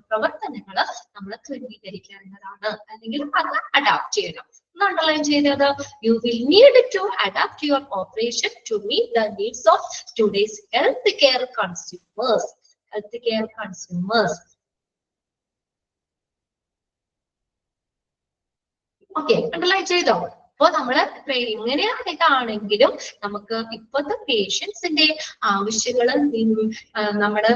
പ്രവർത്തനങ്ങള് നമ്മൾ ക്രമീകരിക്കേണ്ടതാണ്, അല്ലെങ്കിൽ അത് അഡാപ്റ്റ് ചെയ്യണം. underline ചെയ്തത്. You will need to adapt your operation to meet the needs of today's healthcare consumers. Healthcare consumers. Okay, underline ചെയ്തോ? അപ്പോൾ നമ്മള് എങ്ങനെയാണെങ്കിലും നമുക്ക് ഇപ്പോഴത്തെ പേഷ്യൻസിന്റെ ആവശ്യങ്ങള് നമ്മുടെ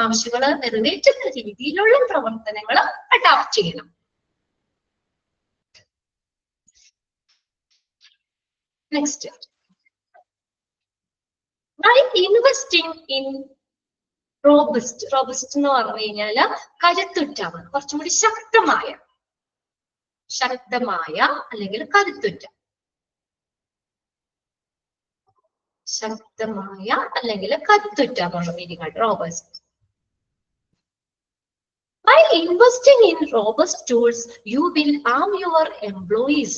ആവശ്യങ്ങള് നിറവേറ്റുന്ന രീതിയിലുള്ള പ്രവർത്തനങ്ങൾ അഡാപ്റ്റ് ചെയ്യണം. Next, by investing in robust എന്ന് പറഞ്ഞു കഴിഞ്ഞാല് കരുത്തുറ്റമാണ്, കുറച്ചും കൂടി ശക്തമായ അല്ലെങ്കിൽ കരുത്തുറ്റ, ശക്തമായ അല്ലെങ്കിൽ കരുത്തുറ്റ എന്നുള്ള മീനിങ് ആണ് robust. By investing in robust tools, you will arm your employees.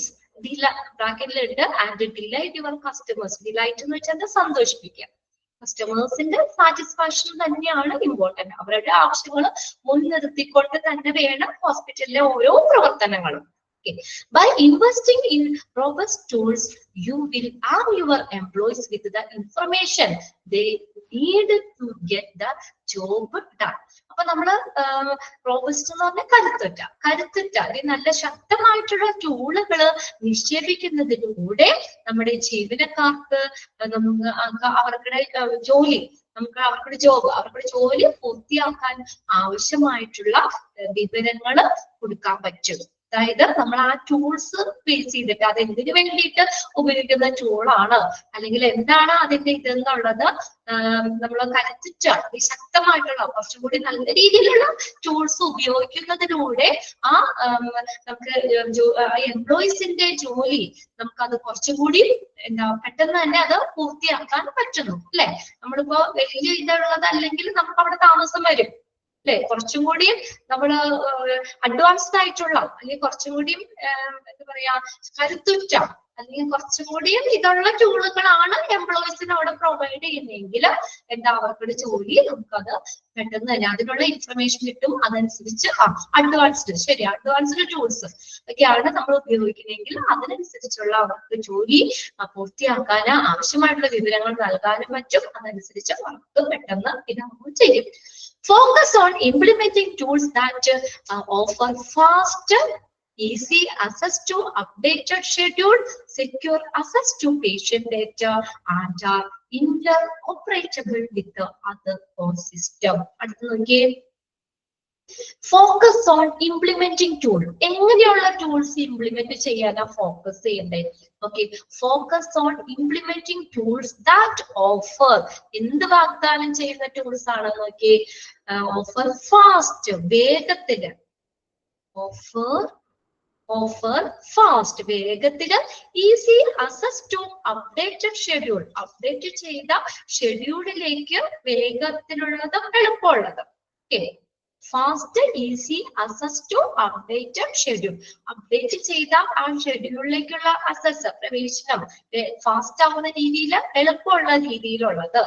ബ്രാക്കറ്റിലുണ്ട് and delight your customers. Delight എന്ന് വെച്ചാൽ സന്തോഷിപ്പിക്കുക. കസ്റ്റമേഴ്സിന്റെ സാറ്റിസ്ഫാക്ഷൻ തന്നെയാണ് ഇമ്പോർട്ടന്റ്. അവരുടെ ആവശ്യങ്ങൾ മുൻനിർത്തിക്കൊണ്ട് തന്നെ വേണം ഹോസ്പിറ്റലിലെ ഓരോ പ്രവർത്തനങ്ങളും. By investing in robust tools, you will arm your employees with the information they need to get the job done. അപ്പൊ നമ്മള് റോബസ്റ്റ് എന്ന് പറഞ്ഞാൽ കരുത്തുറ്റ നല്ല ശക്തമായിട്ടുള്ള ടൂളുകള് നിക്ഷേപിക്കുന്നതിലൂടെ നമ്മുടെ ജീവനക്കാർക്ക് അവരുടെ ജോലി പൂർത്തിയാക്കാൻ ആവശ്യമായിട്ടുള്ള വിവരങ്ങൾ കൊടുക്കാൻ പറ്റും. അതായത് നമ്മൾ ആ ടൂൾസ് ബേസ് ചെയ്തിട്ട് അത് എന്തിനു വേണ്ടിയിട്ട് ഉപയോഗിക്കുന്ന ടൂളാണ് അല്ലെങ്കിൽ എന്താണ് അതിന്റെ ഇതെന്നുള്ളത് നമ്മൾ കരുത്തുറ്റ ശക്തമായിട്ടുള്ള കുറച്ചും കൂടി നല്ല രീതിയിലുള്ള ടൂൾസ് ഉപയോഗിക്കുന്നതിലൂടെ ആ നമുക്ക് എംപ്ലോയീസിന്റെ ജോലി നമുക്കത് കുറച്ചും കൂടി പെട്ടെന്ന് തന്നെ അത് പൂർത്തിയാക്കാൻ പറ്റുന്നു അല്ലെ. നമ്മളിപ്പോ വലിയ ഇതുള്ളത് അല്ലെങ്കിൽ നമുക്ക് അവിടെ താമസം വരും അല്ലെ. കുറച്ചും കൂടി നമ്മള് അഡ്വാൻസ്ഡ് ആയിട്ടുള്ള അല്ലെങ്കിൽ കുറച്ചും കൂടിയും എന്താ പറയാ കരുത്തുറ്റ അല്ലെങ്കിൽ കുറച്ചും കൂടിയും ഇതുള്ള ടൂളുകളാണ് എംപ്ലോയീസിന് അവിടെ പ്രൊവൈഡ് ചെയ്യുന്നതെങ്കിൽ അവരുടെ ജോലി നമുക്കത് പെട്ടെന്ന് തന്നെ അതിനുള്ള ഇൻഫർമേഷൻ കിട്ടും. അതനുസരിച്ച് അഡ്വാൻസ്ഡ് ടൂൾസ് ഒക്കെയാണ് നമ്മൾ ഉപയോഗിക്കുന്നതെങ്കിൽ അതിനനുസരിച്ചുള്ള അവർക്ക് ജോലി പൂർത്തിയാക്കാൻ ആവശ്യമായിട്ടുള്ള വിവരങ്ങൾ നൽകാനും പറ്റും. അതനുസരിച്ച് അവർക്ക് പെട്ടെന്ന് ഇതാകുമ്പോൾ ചെയ്യും. Focus on implementing tools that offer fast, easy access to updated schedule, secure access to patient data, and are interoperable with the other core system. Focus on implementing tool. എങ്ങനെയുള്ള ടൂൾസ് ഇംപ്ലിമെന്റ് ചെയ്യാനാ focus ചെയ്യേണ്ടത്? Okay, focus on implementing tools that offer. എന്ത് വാഗ്ദാനം ചെയ്യുന്ന tools ആണ് നോക്കി? Offer fast, വേഗത്തില്. Offer fast, വേഗത്തില്. Easy access to updated schedule, update ചെയ്ത ഷെഡ്യൂളിലേക്ക് വേഗത്തിലുള്ളതും എളുപ്പമുള്ളതും. Okay, fast easy access to updated schedule, update ചെയ്ത ആ ഷെഡ്യൂളിലേക്കുള്ള അക്സസ് പ്രവേശനം ഫാസ്റ്റ് ആവുന്ന രീതിയിൽ എളുപ്പമുള്ള രീതിയിലുള്ളത്.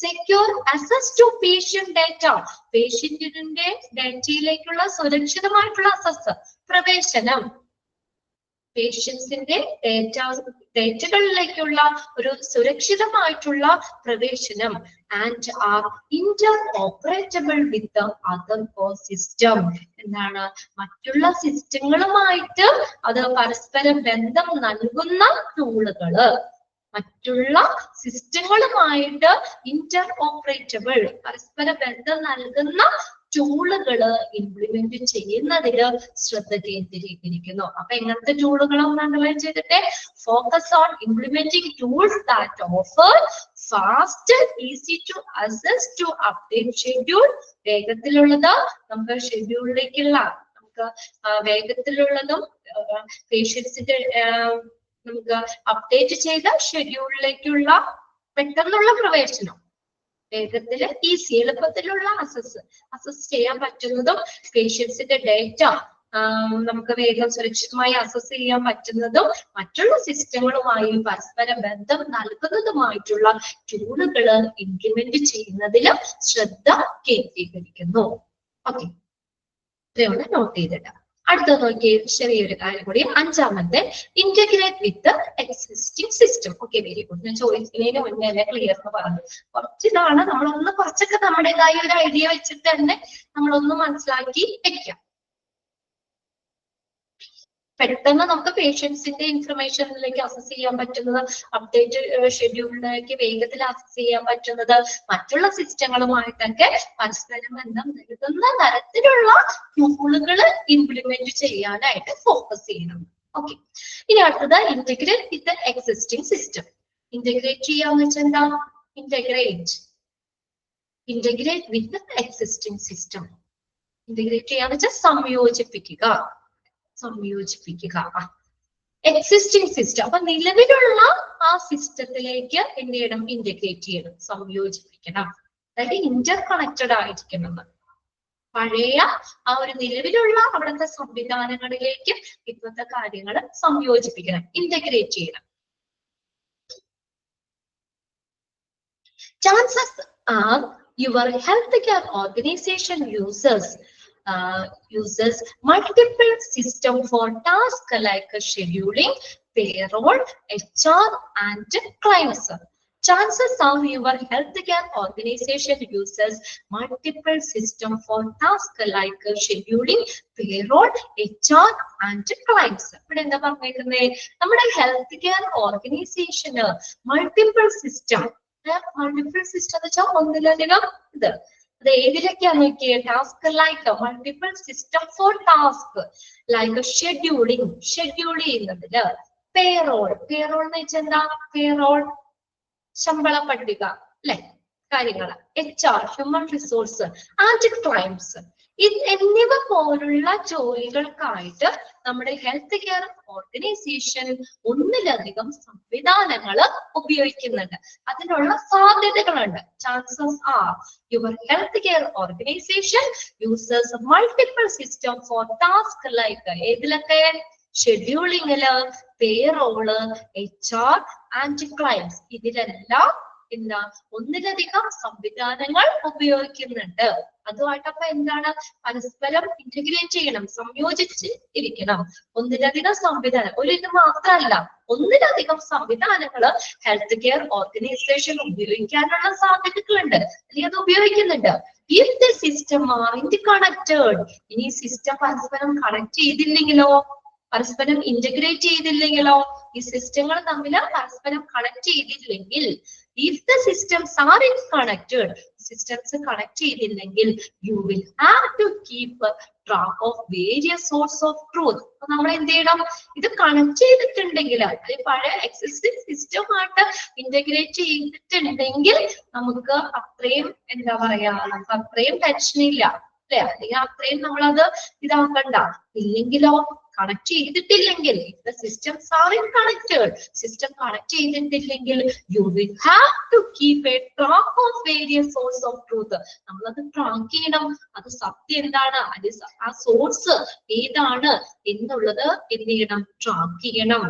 Secure access to patient data, പേഷ്യന്റിന്റെ ഡാറ്റയിലേക്കുള്ള സുരക്ഷിതമായിട്ടുള്ള അക്സസ് പ്രവേശനം, പേഷ്യൻസിന്റെ ഡേറ്റകളിലേക്കുള്ള ഒരു സുരക്ഷിതമായിട്ടുള്ള പ്രവേശനം. And are interoperable with other core system. എന്താണ്? മറ്റുള്ള സിസ്റ്റങ്ങളുമായിട്ട് അത് പരസ്പര ബന്ധം നൽകുന്ന ടൂളുകള്, മറ്റുള്ള സിസ്റ്റങ്ങളുമായിട്ട് ഇന്റർഓപ്പറേറ്റബിൾ പരസ്പര ബന്ധം നൽകുന്ന ടൂളുകള് ഇംപ്ലിമെന്റ് ചെയ്യുന്നതില് ശ്രദ്ധ കേന്ദ്രീകരിക്കുന്നു. അപ്പൊ എങ്ങനത്തെ ടൂളുകളൊന്നും അണ്ടർലൈൻ ചെയ്തിട്ട് focus on implementing tools that offer fast, easy to access to update schedule, വേഗത്തിലുള്ളത് നമുക്ക് ഷെഡ്യൂളിലേക്കുള്ള നമുക്ക് വേഗത്തിലുള്ളതും പേഷ്യൻസിന്റെ നമുക്ക് അപ്ഡേറ്റ് ചെയ്ത ഷെഡ്യൂളിലേക്കുള്ള പെട്ടെന്നുള്ള പ്രവേശനം, വേഗത്തില് ഈസി എളുപ്പത്തിലുള്ള അസസ് ചെയ്യാൻ പറ്റുന്നതും പേഷ്യൻസിന്റെ ഡേറ്റ നമുക്ക് വേഗം സുരക്ഷിതമായി അസസ് ചെയ്യാൻ പറ്റുന്നതും മറ്റുള്ള സിസ്റ്റങ്ങളുമായി പരസ്പര ബന്ധം നൽകുന്നതുമായിട്ടുള്ള ടൂളുകള് ഇംപ്ലിമെന്റ് ചെയ്യുന്നതിൽ ശ്രദ്ധ കേന്ദ്രീകരിക്കുന്നു. ഓക്കെ, ഇത്രയാണ് നോട്ട് ചെയ്തിട്ട്. അടുത്ത നോക്കി ചെറിയൊരു കാര്യം കൂടി, അഞ്ചാമത്തെ ഇന്റഗ്രേറ്റ് വിത്ത് existing system. Okay, very good. ഞാൻ ചോദിക്കുന്നതിന് മുന്നേ തന്നെ ക്ലിയർ എന്ന് പറഞ്ഞു. കുറച്ചിതാണ്, നമ്മളൊന്ന് കുറച്ചൊക്കെ നമ്മുടേതായ ഒരു ഐഡിയ വെച്ചിട്ട് തന്നെ നമ്മളൊന്ന് മനസ്സിലാക്കി വെക്കാം. പെട്ടെന്ന് നമുക്ക് പേഷ്യൻസിന്റെ ഇൻഫർമേഷനിലേക്ക് അക്സസ് ചെയ്യാൻ പറ്റുന്നത്, അപ്ഡേറ്റ് ഷെഡ്യൂളിലേക്ക് വേഗത്തിൽ അക്സസ് ചെയ്യാൻ പറ്റുന്നത്, മറ്റുള്ള സിസ്റ്റങ്ങളുമായിട്ടൊക്കെ പരസ്പരം ബന്ധം നൽകുന്ന തരത്തിലുള്ള ടൂളുകൾ ഇംപ്ലിമെന്റ് ചെയ്യാനായിട്ട് ഫോക്കസ് ചെയ്യണം. ഓക്കെ, ഇനി അടുത്തത് ഇന്റഗ്രേറ്റ് വിത്ത് എക്സിസ്റ്റിംഗ് സിസ്റ്റം. ഇന്റഗ്രേറ്റ് ചെയ്യാന്ന് വെച്ചാൽ എന്താ? ഇന്റഗ്രേറ്റ് വിത്ത് എക്സിസ്റ്റിംഗ് സിസ്റ്റം. ഇന്റഗ്രേറ്റ് ചെയ്യാന്ന് വെച്ചാൽ സംയോജിപ്പിക്കുക. എക്സിസ്റ്റിംഗ് സിസ്റ്റം, അപ്പൊ നിലവിലുള്ള ആ സിസ്റ്റത്തിലേക്ക് എന്ത് ചെയ്യണം? ഇന്റഗ്രേറ്റ് ചെയ്യണം, സംയോജിപ്പിക്കണം. അതായത് ഇന്റർ കണക്റ്റഡ് ആയിരിക്കണം. പഴയ ആ ഒരു നിലവിലുള്ള അവിടുത്തെ സംവിധാനങ്ങളിലേക്ക് ഇപ്പോഴത്തെ കാര്യങ്ങൾ സംയോജിപ്പിക്കണം, ഇന്റഗ്രേറ്റ് ചെയ്യണം. Chances are your healthcare organization uses multiple system for tasks like scheduling, payroll, HR, and claims. Chances are your healthcare organization uses multiple system for tasks like scheduling, payroll, HR, and claims. ഇവിടെ എന്താ പറഞ്ഞേക്കുന്നത്? നമ്മുടെ health care ഓർഗനൈസേഷന് multiple system എന്ന് വെച്ചാൽ ഒന്നിലധികം ഇത്. അത് ഏതിലൊക്കെയാണ് നോക്കിയേ? Task like multiple system for task like scheduling, schedule ചെയ്യുന്നതില്, പേറോൾ എന്ന് വെച്ചാൽ എന്താ? പേറോൾ ശമ്പള പട്ടിക അല്ലെ, കാര്യങ്ങള്, HR human resource, and climbs എന്നിവ പോലുള്ള ജോലികൾക്കായിട്ട് നമ്മുടെ ഹെൽത്ത് കെയർ ഓർഗനൈസേഷൻ ഒന്നിലധികം സംവിധാനങ്ങൾ ഉപയോഗിക്കുന്നുണ്ട്. അതിനുള്ള സാധ്യതകളുണ്ട്. Chances are your health care organisation uses multiple system for task like ഏതിലൊക്കെ? ഷെഡ്യൂളിങ്ങില്, പേറോള്, HR, ആൻഡ് ക്ലൈംസ് ഇതിലെല്ലാം എന്താ ഒന്നിലധികം സംവിധാനങ്ങൾ ഉപയോഗിക്കുന്നുണ്ട്. അതുമായിട്ടപ്പോ എന്താണ്? പരസ്പരം ഇന്റഗ്രേറ്റ് ചെയ്യണം, സംയോജിച്ച് ഇരിക്കണം. ഒന്നിലധികം സംവിധാനം, ഒരു ഇത് മാത്രമല്ല, ഒന്നിലധികം സംവിധാനങ്ങൾ ഹെൽത്ത് കെയർ ഓർഗനൈസേഷൻ ഉപയോഗിക്കാനുള്ള സാധ്യതകളുണ്ട്, അല്ലെങ്കിൽ അത് ഉപയോഗിക്കുന്നുണ്ട്. If the system are interconnected, ഇനി സിസ്റ്റം പരസ്പരം കണക്ട് ചെയ്തില്ലെങ്കിലോ, പരസ്പരം ഇന്റഗ്രേറ്റ് ചെയ്തില്ലെങ്കിലോ, ഈ സിസ്റ്റങ്ങൾ തമ്മിൽ പരസ്പരം കണക്ട് ചെയ്തില്ലെങ്കിൽ, if the systems are connected, systems connect ചെയ്തില്ലെങ്കിൽ, you will have to keep track of various sources of truth. അപ്പൊ നമ്മൾ എന്ത് ചെയ്യണം? ഇത് കണക്ട് ചെയ്തിട്ടുണ്ടെങ്കിൽ, പഴയ എക്സിസ്റ്റിംഗ് സിസ്റ്റമായിട്ട് ഇന്റഗ്രേറ്റ് ചെയ്തിട്ടുണ്ടെങ്കിൽ നമുക്ക് അത്രയും എന്താ പറയാ, നമുക്ക് അത്രയും ടെൻഷൻ ഇല്ല അല്ലെ, അല്ലെങ്കിൽ അത്രയും നമ്മളത് ഇതാക്കണ്ട. ഇല്ലെങ്കിലോ, കണക്ട് ചെയ്തിട്ടില്ലെങ്കിൽ, systems are connected, system connect ചെയ്തിട്ടില്ലെങ്കിൽ, you will have to keep a track of various source of truth. നമ്മളത് ട്രാക്ക് ചെയ്യണം. അത് സത്യം എന്താണ്, അത് ആ സോഴ്സ് ഏതാണ് എന്നുള്ളത് എന്ത് ചെയ്യണം? ട്രാക്ക് ചെയ്യണം.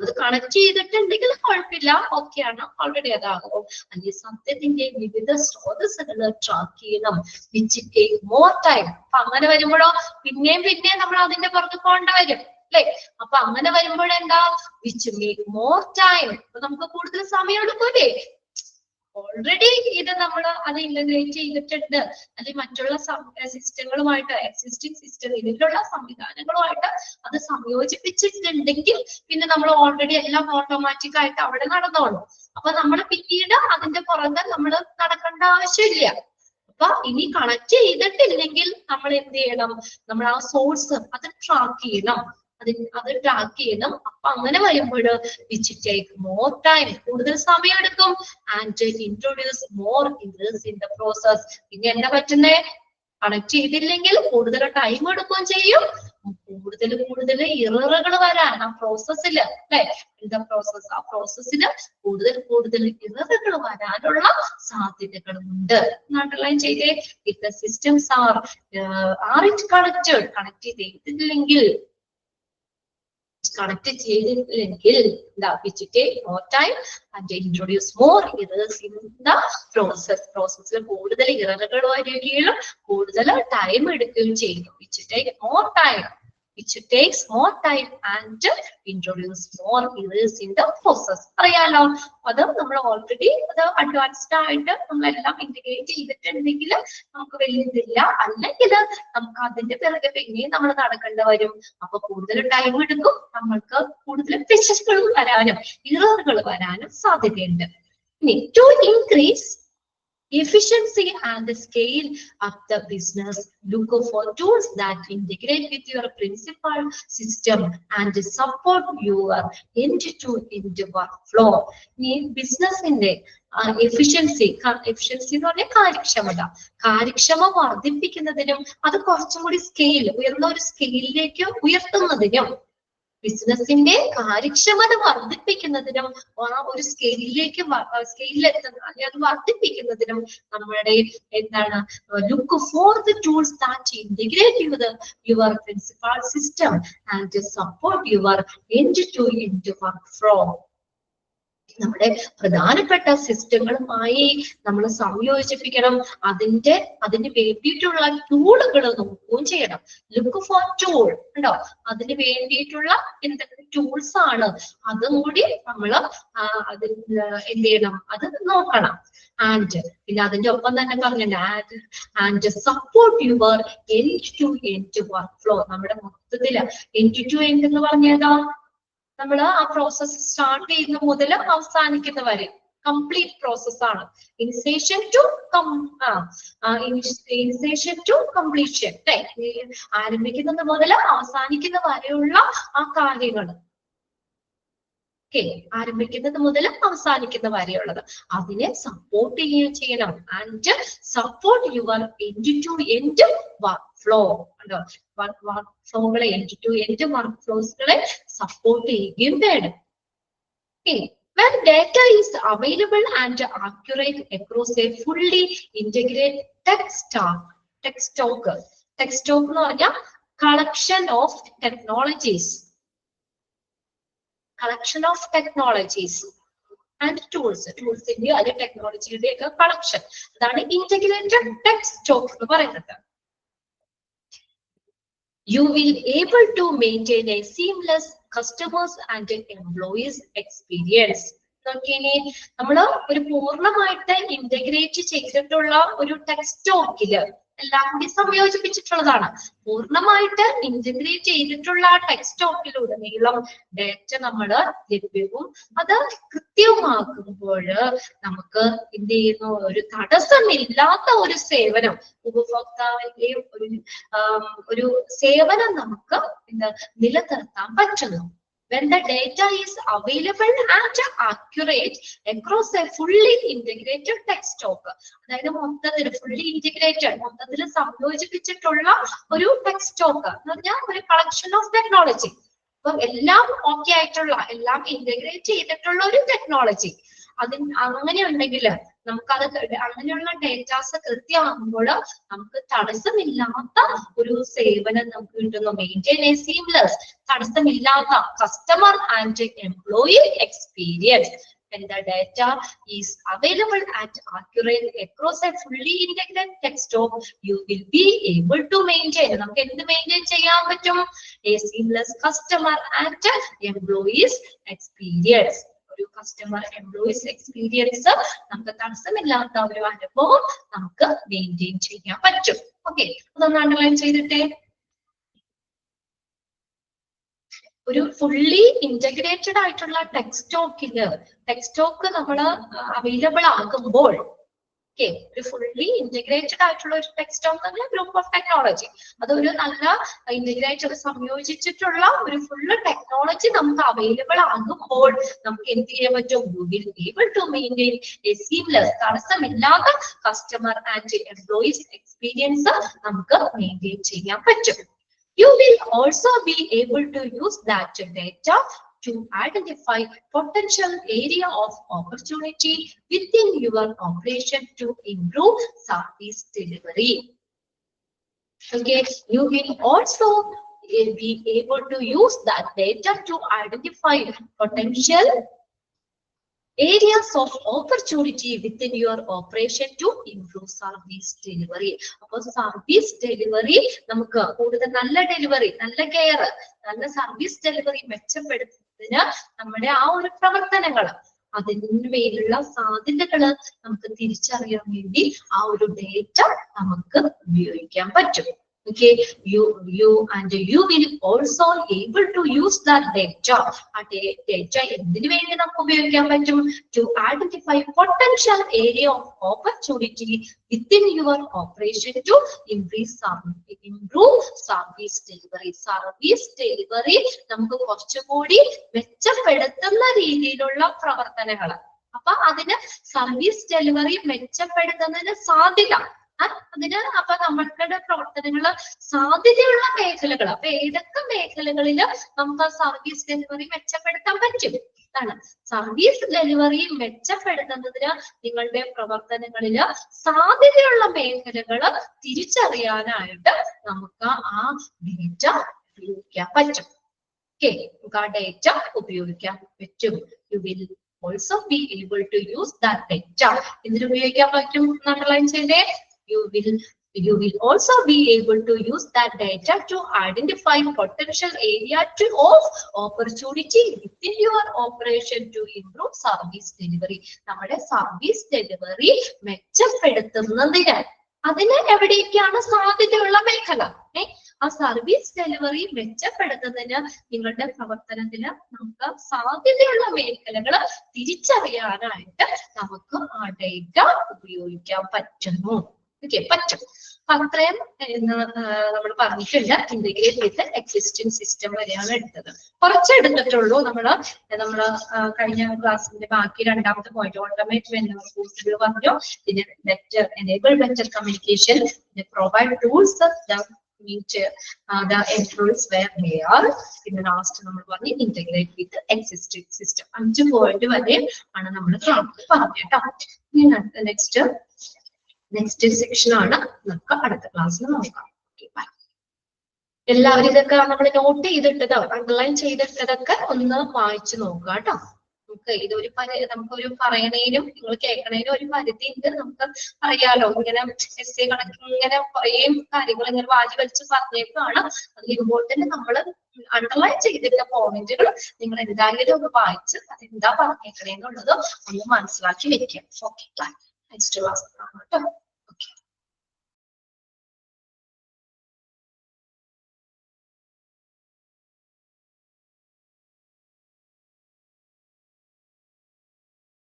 അത് കണക്ട് ചെയ്തിട്ടുണ്ടെങ്കിൽ കുഴപ്പമില്ല, ഓക്കെയാണ്, ഓൾറെഡി അതാകും. അല്ലെങ്കിൽ സത്യത്തിന്റെ വിവിധ സ്രോതസ്സുകൾ ട്രാക്ക് ചെയ്യണം, വിച്ച് ടേക്ക് മോർ ടൈം. അപ്പൊ അങ്ങനെ വരുമ്പോഴോ പിന്നെയും നമ്മൾ അതിന്റെ പുറത്ത് പോകേണ്ട വരും അല്ലെ. അപ്പൊ അങ്ങനെ വരുമ്പോഴെന്താ? Which make more time. അപ്പൊ നമുക്ക് കൂടുതൽ സമയം എടുക്കൂലേ? ഓൾറെഡി ഇത് നമ്മൾ അത് ഇന്റഗ്രേറ്റ് ചെയ്തിട്ടുണ്ട്, അല്ലെങ്കിൽ മറ്റുള്ള സിസ്റ്റങ്ങളുമായിട്ട്, എക്സിസ്റ്റിംഗ് സിസ്റ്റം ഇതിലുള്ള സംവിധാനങ്ങളുമായിട്ട് അത് സംയോജിപ്പിച്ചിട്ടുണ്ടെങ്കിൽ പിന്നെ നമ്മൾ ഓൾറെഡി എല്ലാം ഓട്ടോമാറ്റിക് ആയിട്ട് അവിടെ നടന്നോളും. അപ്പൊ നമ്മൾ പിന്നീട് അതിന്റെ പുറത്ത് നമ്മൾ നടക്കേണ്ട ആവശ്യമില്ല. അപ്പൊ ഇനി കണക്ട് ചെയ്തിട്ടില്ലെങ്കിൽ നമ്മൾ എന്ത് ചെയ്യണം? നമ്മൾ ആ സോഴ്സ് അത് ട്രാക്ക് ചെയ്യണം, അത് ട്രാക്ക് ചെയ്യണം. അപ്പൊ അങ്ങനെ വരുമ്പോൾ വിച്ച് ടേക്ക് മോർ ടൈം, കൂടുതൽ സമയം എടുക്കും. And introduce more errors in the process. പിന്നെ എന്താ പറ്റുന്നേ? കണക്ട് ചെയ്തില്ലെങ്കിൽ കൂടുതൽ ടൈം എടുക്കുകയും ചെയ്യും, കൂടുതൽ ഇററുകൾ വരാൻ ആ പ്രോസസ്സിൽ അല്ലെ, എന്താ പ്രോസസ്, ആ പ്രോസസ്സിന് കൂടുതൽ ഇററുകൾ വരാനുള്ള സാധ്യതകളുണ്ട്. അണ്ടർലൈൻ ചെയ്തേ. If the systems R it connected, connect ചെയ്തിട്ടില്ലെങ്കിൽ, കണക്ട് ചെയ്തില്ലെങ്കിൽ which take more time and introduce more errors in the പ്രോസസ്സിൽ കൂടുതൽ ഇററുകൾ വരികയും കൂടുതൽ ടൈം എടുക്കുകയും ചെയ്യും. which take more time and introduce more errors in the process. അറിയാലോ, അത് നമ്മൾ ഓൾറെഡി അത് അഡ്വാൻസ്ഡ് ആയിട്ട് നമ്മളെല്ലാം ഇന്റഗ്രേറ്റ് ചെയ്തിട്ടുണ്ടെങ്കിൽ നമുക്ക് വലിയതില്ല. അല്ലെങ്കിൽ നമുക്ക് അതിന്റെ പിറകെ പിന്നെയും നമ്മൾ നടക്കേണ്ടി വരും. അപ്പൊ കൂടുതൽ ടൈം എടുക്കും, നമ്മൾക്ക് കൂടുതൽ പിശകുകൾ വരാനും ഇററുകൾ വരാനും സാധ്യതയുണ്ട്. ഇനി to increase efficiency and scale up the business, look for tools that integrate with your principal system and support your end-to-end workflow. Business in the efficiency എന്ന് പറഞ്ഞാൽ കാര്യക്ഷമ വർദ്ധിപ്പിക്കുന്നതിനും അത് കുറച്ചും കൂടി ഉയർന്ന ഒരു സ്കെയിലിലേക്ക് ഉയർത്തുന്നതിനും ബിസിനസിന്റെ കാര്യക്ഷമത വർദ്ധിപ്പിക്കുന്നതിനും ഒരു സ്കെയിലിലെത്തുന്ന അത് വർദ്ധിപ്പിക്കുന്നതിനും നമ്മളുടെ എന്താണ് look for the tools that integrate your principal system and support your end to end workflow. നമ്മുടെ പ്രധാനപ്പെട്ട സിസ്റ്റങ്ങളുമായി നമ്മൾ സംയോജിപ്പിക്കണം. അതിന് വേണ്ടിയിട്ടുള്ള ടൂളുകൾ നോക്കുകയും ചെയ്യണം. ലുക്ക് ഫോർ ടൂൾ ഉണ്ടോ, അതിന് വേണ്ടിയിട്ടുള്ള എന്തൊക്കെ ടൂൾസ് ആണ് അതും കൂടി നമ്മൾ എന്ത് ചെയ്യണം, അത് നോക്കണം. ആൻഡ് പിന്നെ അതിന്റെ ഒപ്പം തന്നെ പറഞ്ഞിട്ടുണ്ട് and support your end to end workflow. നമ്മുടെ മൊത്തത്തില് എൻഡ് ടു എൻഡ് എന്ന് പറഞ്ഞേതാ, നമ്മൾ ആ പ്രോസസ് സ്റ്റാർട്ട് ചെയ്യുന്ന മുതൽ അവസാനിക്കുന്ന വരെ കംപ്ലീറ്റ് പ്രോസസ് ആണ്. ഇനിഷ്യേഷൻ ടു കംപ്ലീഷൻ, ആരംഭിക്കുന്നത് മുതൽ അവസാനിക്കുന്ന വരെയുള്ള ആ കാര്യങ്ങൾ, ആരംഭിക്കുന്നത് മുതൽ അവസാനിക്കുന്ന വരെയുള്ളത് അതിനെ സപ്പോർട്ട് ചെയ്യുകയും ചെയ്യണം. And support your end to end workflow, വർക്ക് ഫ്ലോകളെ എൻഡ് ടു എൻഡ് വർക്ക് ഫ്ലോസുകളെ സപ്പോർട്ട് ചെയ്യുകയും വേണം. When data is available and accurate across a fully integrated tech stack എന്ന് പറഞ്ഞാൽ collection of technologies and toolsന്റെ അത് ടെക്നോളജിയുടെ ഒക്കെ കളക്ഷൻ, അതാണ് ഇന്റഗ്രേറ്റഡ് ടെക് സ്റ്റോക്ക് എന്ന് പറയുന്നത്. You will able to maintain a seamless customers and employees experience. നമ്മള് ഒരു പൂർണ്ണമായിട്ട് ഇന്റഗ്രേറ്റ് ചെയ്തിട്ടുള്ള ഒരു ടെക് സ്റ്റോക്കില് എല്ലാം കൂടി സംയോജിപ്പിച്ചിട്ടുള്ളതാണ്. പൂർണ്ണമായിട്ട് ഇന്റഗ്രേറ്റ് ചെയ്തിട്ടുള്ള ടെക് സ്റ്റോക്കിലുടനീളം ഡേറ്റ നമ്മള് ലഭ്യവും അത് കൃത്യമാക്കുമ്പോൾ നമുക്ക് എന്ത് ചെയ്യുന്നു, ഒരു തടസ്സമില്ലാത്ത ഒരു സേവനം ഉപഭോക്താവിന്റെ ഒരു സേവനം നമുക്ക് നിലനിർത്താൻ പറ്റുന്നു. When the data is available and accurate across a fully integrated tech stock, അതായത് മൊത്തത്തിൽ fully integrated, മൊത്തത്തിൽ സംയോജിപ്പിച്ചിട്ടുള്ള ഒരു ടെക് സ്റ്റോക്ക് എന്ന് പറഞ്ഞാൽ ഒരു കളക്ഷൻ ഓഫ് ടെക്നോളജി. അപ്പൊ എല്ലാം ഓക്കെ ആയിട്ടുള്ള, എല്ലാം ഇന്റഗ്രേറ്റ് ചെയ്തിട്ടുള്ള ഒരു ടെക്നോളജി അങ്ങനെ ഉണ്ടെങ്കിൽ നമുക്കത് അങ്ങനെയുള്ള ഡേറ്റാസ് കൃത്യമാകുമ്പോൾ നമുക്ക് തടസ്സമില്ലാത്ത ഒരു സേവനം നമുക്ക് കിട്ടുന്നു. മെയിൻറ്റെയിൻ എ സീംലെസ്, തടസ്സമില്ലാത്ത customer and employee experience. When the data is available and accurate across a fully integrated tech stock, you will be able to maintain. നമുക്ക് എന്ത് മെയിൻറ്റെയിൻ ചെയ്യാൻ പറ്റും? A seamless customer and employees experience. ഒരു customer employees experience നമുക്ക് തടസ്സമില്ലാത്ത ഒരു അനുഭവം നമുക്ക് മെയിൻറ്റെയിൻ ചെയ്യാൻ പറ്റും. ഓക്കെ, അതൊന്ന് അണ്ടർലൈൻ ചെയ്തിട്ടേ. ഒരു ഫുള്ളി ഇന്റഗ്രേറ്റഡ് ആയിട്ടുള്ള ടെക് സ്റ്റോക്ക് നമ്മൾ അവൈലബിൾ ആകുമ്പോൾ, ഒരു ഫുള്ളി ഇന്റഗ്രേറ്റഡ് ആയിട്ടുള്ള ഒരു tech stock group of technology, അതൊരു നല്ല ഇന്റഗ്രേറ്റഡ് സംയോജിച്ചിട്ടുള്ള ഒരു ഫുള്ള് ടെക്നോളജി നമുക്ക് അവൈലബിൾ ആകുമ്പോൾ നമുക്ക് എന്ത് ചെയ്യാൻ പറ്റും? You will able to maintain a seamless, തടസ്സമില്ലാത്ത കസ്റ്റമർ ആൻഡ് എംപ്ലോയീസ് എക്സ്പീരിയൻസ് നമുക്ക് മെയിൻറ്റെയിൻ ചെയ്യാൻ പറ്റും. You will also be able to use that data to identify potential area of opportunity within your operation to improve service delivery. Okay, you will also be able to use that data to identify potential areas of opportunity within your operation to improve service delivery. അപ്പോൾ service delivery നമുക്ക് കൂടുതൽ നല്ല delivery, നല്ല care, നല്ല service delivery മെച്ചപ്പെടുത്തുന്നതിന് നമ്മുടെ ആ ഒരു പ്രവർത്തനങ്ങൾ, അതിന് മേലുള്ള സാധ്യതകള് നമുക്ക് തിരിച്ചറിയാൻ വേണ്ടി ആ ഒരു ഡേറ്റ നമുക്ക് ഉപയോഗിക്കാൻ പറ്റും. Okay, you will also able to use that data. ആ data എന്തിനു വേണ്ടി നമുക്ക് ഉപയോഗിക്കാൻ പറ്റും? To identify potential area of opportunity within your operation to improve service delivery. Service delivery നമുക്ക് കുറച്ചുകൂടി മെച്ചപ്പെടുത്തുന്ന രീതിയിലുള്ള പ്രവർത്തനങ്ങൾ. അപ്പൊ അതിന് സർവീസ് ഡെലിവറി മെച്ചപ്പെടുത്തുന്നതിന് സാധ്യത, അതിന് അപ്പൊ നമ്മളുടെ പ്രവർത്തനങ്ങള് സാധ്യതയുള്ള മേഖലകൾ, അപ്പൊ ഏതൊക്കെ മേഖലകളിൽ നമുക്ക് ആ സർവീസ് ഡെലിവറി മെച്ചപ്പെടുത്താൻ പറ്റും ആണ്. സർവീസ് ഡെലിവറി മെച്ചപ്പെടുത്തുന്നതിന് നിങ്ങളുടെ പ്രവർത്തനങ്ങളിൽ സാധ്യതയുള്ള മേഖലകൾ തിരിച്ചറിയാനായിട്ട് നമുക്ക് ആ ഡേറ്റ ഉപയോഗിക്കാൻ പറ്റും. ഓക്കെ, നമുക്ക് ആ ഡേറ്റ ഉപയോഗിക്കാൻ പറ്റും. You will also be able to use that data. എന്തിനു ഉപയോഗിക്കാൻ പറ്റും? അണ്ടർലൈൻ ചെയ്തേ. You will also be able to use that data to identify potential area of opportunity within your operation to improve service delivery. നമ്മുടെ service delivery മെച്ചപ്പെടുത്തുന്നതിന് അതിന് എവിടേക്കാണ് സാധ്യതയുള്ള മേഖല? ആ സർവീസ് ഡെലിവറി മെച്ചപ്പെടുത്തുന്നതിന് നിങ്ങളുടെ പ്രവർത്തനത്തിന് നമുക്ക് സാധ്യതയുള്ള മേഖലകൾ തിരിച്ചറിയാനായിട്ട് നമുക്ക് ആ ഡേറ്റ ഉപയോഗിക്കാൻ പറ്റുന്നു. ഓക്കെ, പറ്റും. അത്രയും നമ്മൾ പറഞ്ഞിട്ടുണ്ട്. ഇന്റഗ്രേറ്റ് വിത്ത് എക്സിസ്റ്റിംഗ് സിസ്റ്റം വരെയാണ് എടുത്തത്. കുറച്ച് എടുത്തിട്ടുള്ളൂ. നമ്മള് കഴിഞ്ഞ ക്ലാസ്സിന്റെ ബാക്കി രണ്ടാമത്തെ പോയിന്റ് ഓട്ടോമേറ്റ് വെൻഡർ പോസിബിൾ പറഞ്ഞു. പിന്നെ better enable better communication, provide tools meet the employees where they are. പിന്നെ ലാസ്റ്റ് നമ്മൾ പറഞ്ഞു ഇന്റഗ്രേറ്റ് വിത്ത് എക്സിസ്റ്റിംഗ് സിസ്റ്റം. 5 പോയിന്റ് വരെ ആണ് നമ്മൾ പറഞ്ഞേട്ടോ. നെക്സ്റ്റ് സെക്ഷൻ ആണ് നമുക്ക് അടുത്ത ക്ലാസ്സിൽ നോക്കാം. എല്ലാവരും ഇതൊക്കെ നമ്മൾ നോട്ട് ചെയ്തിട്ടതോ അണ്ടർലൈൻ ചെയ്തിട്ടതൊക്കെ ഒന്ന് വായിച്ചു നോക്കുക കേട്ടോ. നമുക്ക് ഇതൊരു നമുക്കൊരു പറയണേനും നിങ്ങൾ കേൾക്കണേനും ഒരു പരിധി ഉണ്ട്. നമുക്ക് അറിയാലോ, ഇങ്ങനെ എസ് എ കണക്ക് ഇങ്ങനെ കുറേ കാര്യങ്ങൾ ഇങ്ങനെ വാരി വലിച്ച് പറഞ്ഞേക്കാണ്. അതിൽ ഇമ്പോർട്ടന്റ് നമ്മൾ അണ്ടർലൈൻ ചെയ്തിട്ട പോയിന്റുകൾ നിങ്ങൾ എന്തായാലും ഒന്ന് വായിച്ച് അതെന്താ പറഞ്ഞേക്കണേന്നുള്ളത് ഒന്ന് മനസ്സിലാക്കി വെക്കാം. ഓക്കെ, നെക്സ്റ്റ് ക്ലാസ് കേട്ടോ.